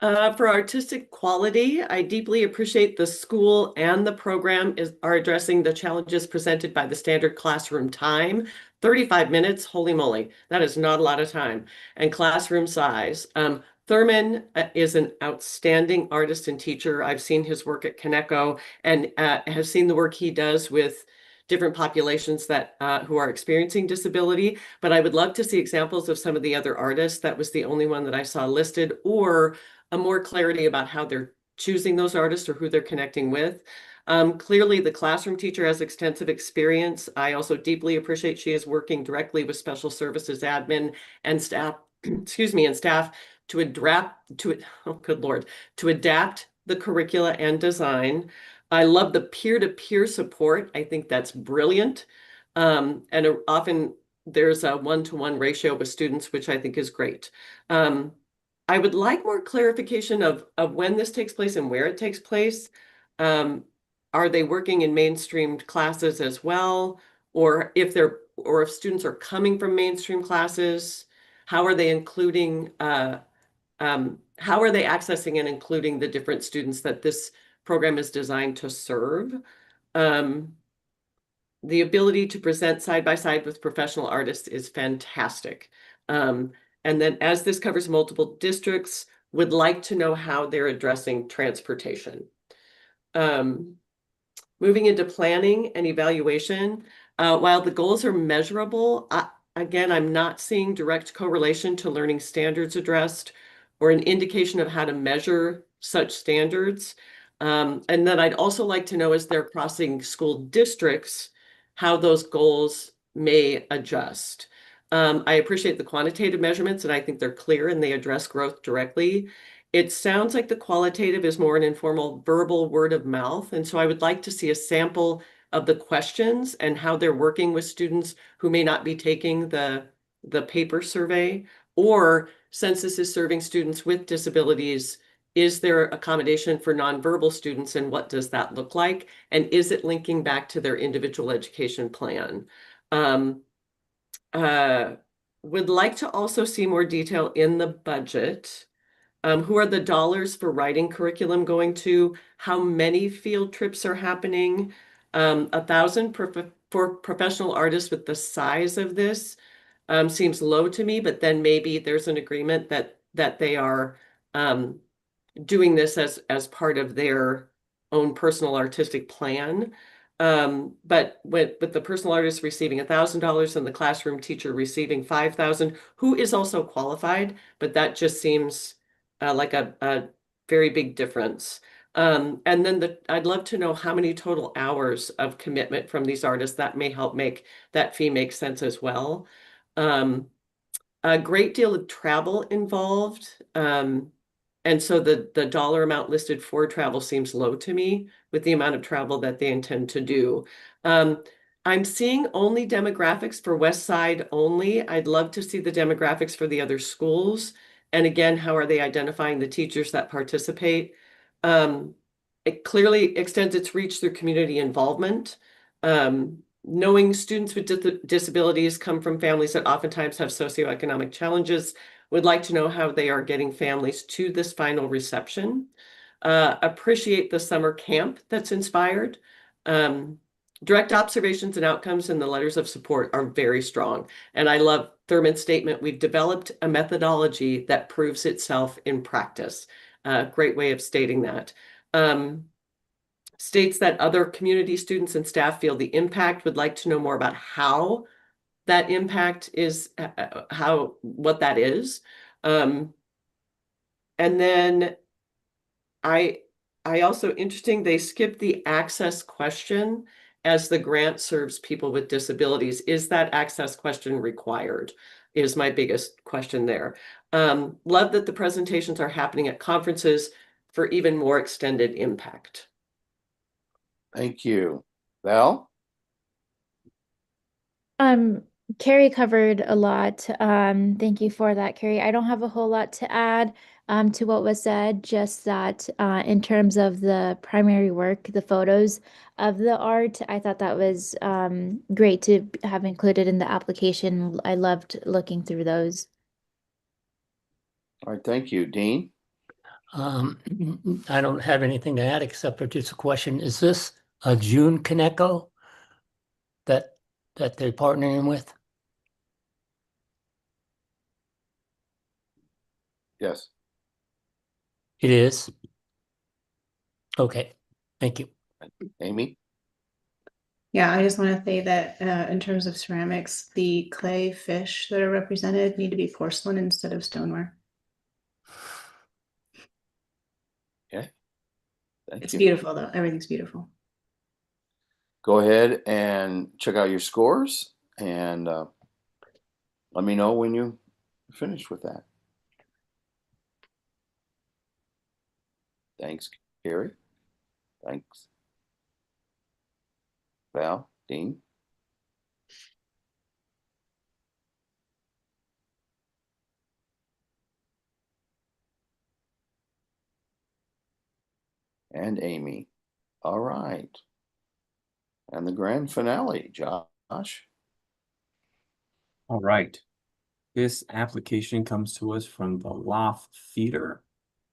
[SPEAKER 6] For artistic quality, I deeply appreciate the school and the program are addressing the challenges presented by the standard classroom time. 35 minutes, holy moly, that is not a lot of time. And classroom size. Thurman is an outstanding artist and teacher. I've seen his work at Kaneko and have seen the work he does with different populations that who are experiencing disability. But I would love to see examples of some of the other artists. That was the only one that I saw listed, or a more clarity about how they're choosing those artists or who they're connecting with. Clearly, the classroom teacher has extensive experience. I also deeply appreciate she is working directly with special services admin and staff, excuse me, and staff to adapt to adapt the curricula and design. I love the peer-to-peer support. I think that's brilliant. And often there's a one-to-one ratio with students, which I think is great. I would like more clarification of when this takes place and where it takes place. Are they working in mainstreamed classes as well? Or if students are coming from mainstream classes, how are they including, how are they accessing and including the different students that this program is designed to serve? The ability to present side by side with professional artists is fantastic. And then as this covers multiple districts, would like to know how they're addressing transportation. Moving into planning and evaluation, while the goals are measurable, again, I'm not seeing direct correlation to learning standards addressed or an indication of how to measure such standards. And then I'd also like to know, as they're crossing school districts, how those goals may adjust. I appreciate the quantitative measurements, and I think they're clear and they address growth directly. It sounds like the qualitative is more an informal verbal word of mouth. And so I would like to see a sample of the questions and how they're working with students who may not be taking the paper survey, or since this is serving students with disabilities, is there accommodation for nonverbal students and what does that look like? And is it linking back to their individual education plan? Would like to also see more detail in the budget. Who are the dollars for writing curriculum going to? How many field trips are happening? 1,000 for professional artists with the size of this seems low to me, but then maybe there's an agreement that they are doing this as part of their own personal artistic plan. But with the personal artist receiving $1,000 and the classroom teacher receiving 5,000, who is also qualified, but that just seems like a very big difference. And then I'd love to know how many total hours of commitment from these artists. That may help make that fee make sense as well. A great deal of travel involved. And so the dollar amount listed for travel seems low to me with the amount of travel that they intend to do. I'm seeing only demographics for West Side only. I'd love to see the demographics for the other schools. And again, how are they identifying the teachers that participate? It clearly extends its reach through community involvement. Knowing students with disabilities come from families that oftentimes have socioeconomic challenges, would like to know how they are getting families to this final reception. Appreciate the summer camp that's inspired. Direct observations and outcomes in the letters of support are very strong. And I love Thurman's statement, we've developed a methodology that proves itself in practice. Great way of stating that. States that other community students and staff feel the impact, would like to know more about how that impact is, what that is. And then I also, interesting, they skipped the access question as the grant serves people with disabilities. Is that access question required? Is my biggest question there. Love that the presentations are happening at conferences for even more extended impact.
[SPEAKER 2] Thank you. Val?
[SPEAKER 5] Carrie covered a lot. Thank you for that, Carrie. I don't have a whole lot to add to what was said, just that in terms of the primary work, the photos of the art, I thought that was great to have included in the application. I loved looking through those.
[SPEAKER 2] All right, thank you. Dean?
[SPEAKER 4] I don't have anything to add except for just a question. Is this a June Kaneko that they're partnering with?
[SPEAKER 2] Yes.
[SPEAKER 4] It is. Okay, thank you.
[SPEAKER 2] Amy?
[SPEAKER 3] Yeah, I just want to say that in terms of ceramics, the clay fish that are represented need to be porcelain instead of stoneware.
[SPEAKER 2] Okay. Thank
[SPEAKER 3] It's
[SPEAKER 2] you.
[SPEAKER 3] beautiful though. Everything's beautiful.
[SPEAKER 2] Go ahead and check out your scores and let me know when you finish with that. Thanks, Carrie. Thanks. Val, Dean? And Amy. All right. And the grand finale, Josh.
[SPEAKER 7] All right. This application comes to us from the Loft Theater.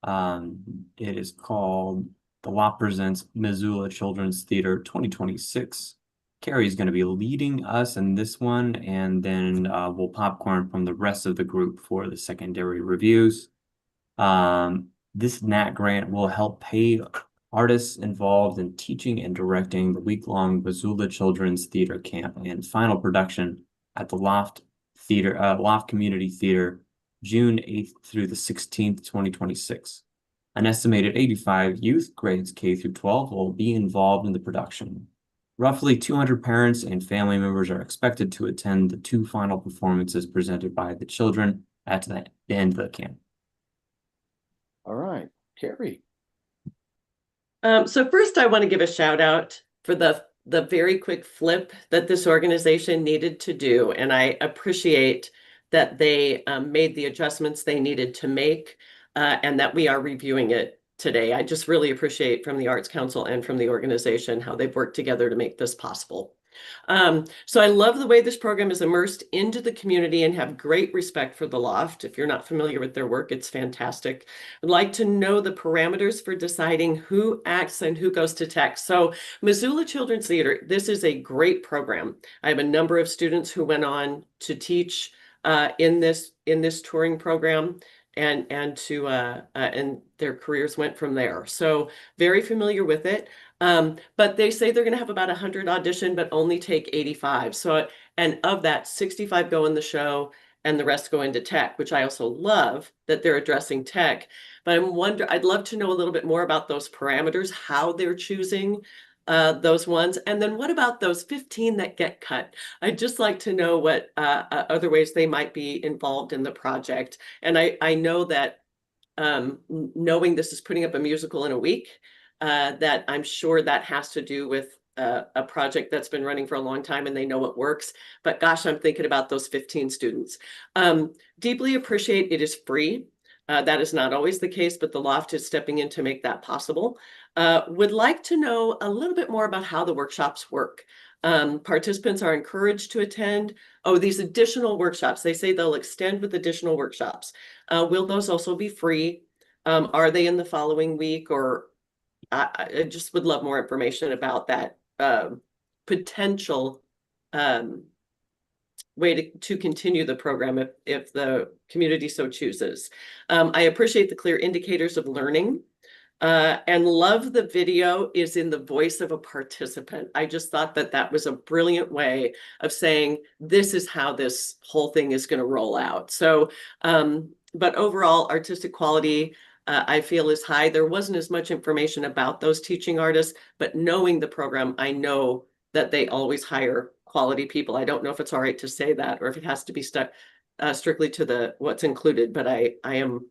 [SPEAKER 7] It is called The Loft Presents Missoula Children's Theater 2026. Carrie's going to be leading us in this one, and then we'll popcorn from the rest of the group for the secondary reviews. This NAT grant will help pay artists involved in teaching and directing the week-long Missoula Children's Theater Camp and final production at the Loft Community Theater, June 8th through the 16th, 2026. An estimated 85 youth, grades K through 12, will be involved in the production. Roughly 200 parents and family members are expected to attend the two final performances presented by the children at the end of the camp.
[SPEAKER 2] All right, Carrie.
[SPEAKER 6] So first I want to give a shout out for the very quick flip that this organization needed to do. And I appreciate that they made the adjustments they needed to make and that we are reviewing it today. I just really appreciate from the Arts Council and from the organization how they've worked together to make this possible. So I love the way this program is immersed into the community and have great respect for the Loft. If you're not familiar with their work, it's fantastic. I'd like to know the parameters for deciding who acts and who goes to tech. So Missoula Children's Theater, this is a great program. I have a number of students who went on to teach in this touring program and their careers went from there. So very familiar with it. But they say they're going to have about 100 audition, but only take 85. So, and of that, 65 go in the show and the rest go into tech, which I also love that they're addressing tech. But I'd love to know a little bit more about those parameters, how they're choosing those ones. And then what about those 15 that get cut? I'd just like to know what other ways they might be involved in the project. And I know that knowing this is putting up a musical in a week, that I'm sure that has to do with a project that's been running for a long time and they know it works. But gosh, I'm thinking about those 15 students. Deeply appreciate it is free. That is not always the case, but the Loft is stepping in to make that possible. Would like to know a little bit more about how the workshops work. Participants are encouraged to attend. Oh, these additional workshops, they say they'll extend with additional workshops. Will those also be free? Are they in the following week? Or I just would love more information about that potential way to continue the program if the community so chooses. I appreciate the clear indicators of learning and love the video is in the voice of a participant. I just thought that that was a brilliant way of saying, this is how this whole thing is going to roll out. So, but overall artistic quality, I feel is high. There wasn't as much information about those teaching artists, but knowing the program, I know that they always hire quality people. I don't know if it's all right to say that or if it has to be stuck strictly to what's included, but I am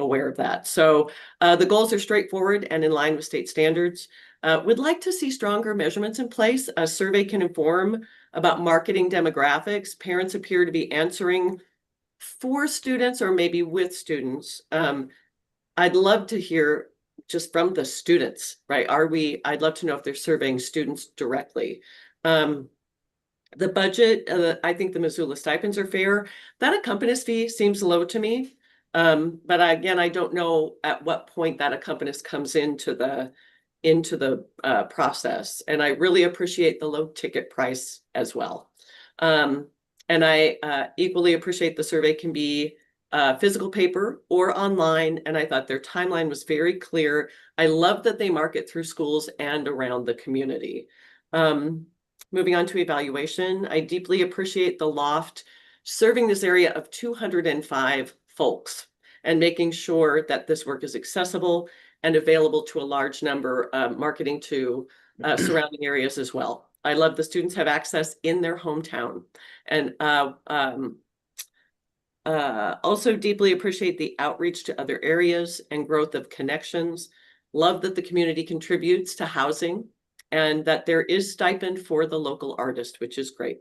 [SPEAKER 6] aware of that. So the goals are straightforward and in line with state standards. Would like to see stronger measurements in place. A survey can inform about marketing demographics. Parents appear to be answering for students or maybe with students. I'd love to hear just from the students, right? I'd love to know if they're surveying students directly. The budget, I think the Missoula stipends are fair. That accompanist fee seems low to me. But again, I don't know at what point that accompanist comes into the process. And I really appreciate the low ticket price as well. And I equally appreciate the survey can be physical paper or online. And I thought their timeline was very clear. I love that they market through schools and around the community. Moving on to evaluation, I deeply appreciate the Loft serving this area of 205 folks and making sure that this work is accessible and available to a large number, marketing to surrounding areas as well. I love the students have access in their hometown and also deeply appreciate the outreach to other areas and growth of connections. Love that the community contributes to housing and that there is stipend for the local artist, which is great.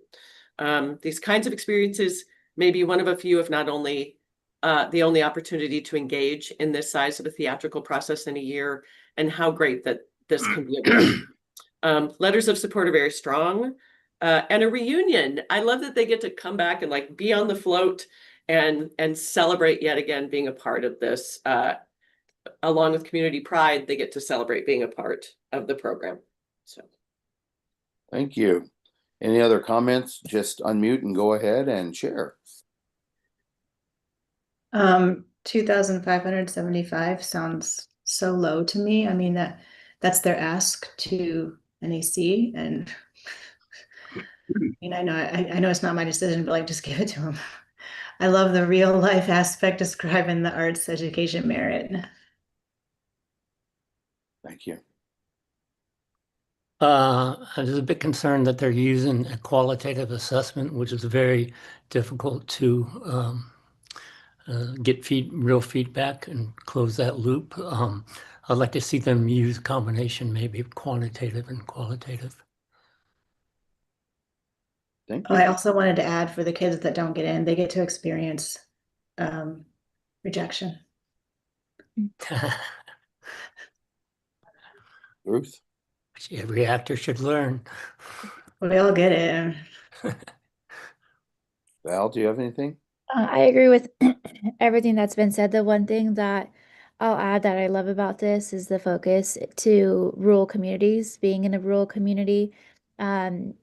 [SPEAKER 6] These kinds of experiences may be one of a few, if not only the only opportunity to engage in this size of a theatrical process in a year, and how great that this can be available. Letters of support are very strong. And a reunion. I love that they get to come back and like be on the float and celebrate yet again being a part of this. Along with community pride, they get to celebrate being a part of the program. So
[SPEAKER 2] Thank you. Any other comments? Just unmute and go ahead and share.
[SPEAKER 3] 2,575 sounds so low to me. I mean, that's their ask to NAC, and I know it's not my decision, but like just give it to them. I love the real life aspect describing the arts education merit.
[SPEAKER 2] Thank you.
[SPEAKER 4] I was a bit concerned that they're using a qualitative assessment, which is very difficult to get real feedback and close that loop. I'd like to see them use a combination, maybe quantitative and qualitative.
[SPEAKER 2] Thank
[SPEAKER 3] Oh,
[SPEAKER 2] you.
[SPEAKER 3] I also wanted to add for the kids that don't get in, they get to experience rejection.
[SPEAKER 2] Ruth?
[SPEAKER 4] Which every actor should learn.
[SPEAKER 3] We all get it.
[SPEAKER 2] Val, do you have anything?
[SPEAKER 5] I agree with everything that's been said. The one thing that I'll add that I love about this is the focus to rural communities, being in a rural community, and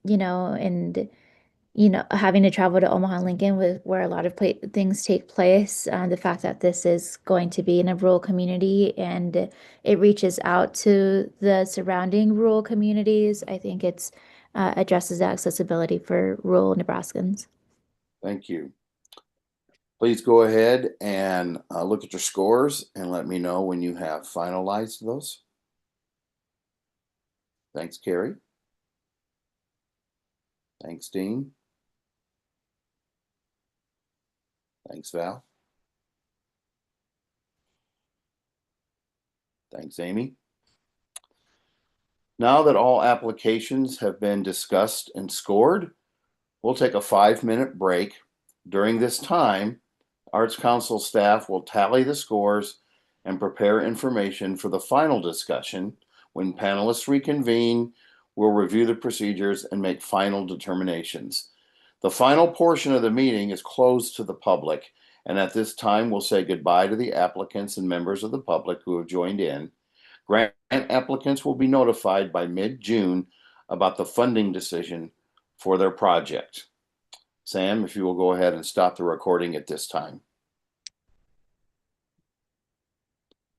[SPEAKER 5] having to travel to Omaha, Lincoln, with where a lot of things take place. The fact that this is going to be in a rural community and it reaches out to the surrounding rural communities, I think it's addresses the accessibility for rural Nebraskans.
[SPEAKER 2] Thank you. Please go ahead and look at your scores and let me know when you have finalized those. Thanks, Carrie. Thanks, Dean. Thanks, Val. Thanks, Amy. Now that all applications have been discussed and scored, we'll take a 5-minute break. During this time, Arts Council staff will tally the scores and prepare information for the final discussion. When panelists reconvene, we'll review the procedures and make final determinations. The final portion of the meeting is closed to the public, and at this time, we'll say goodbye to the applicants and members of the public who have joined in. Grant applicants will be notified by mid-June about the funding decision for their project. Sam, if you will go ahead and stop the recording at this time.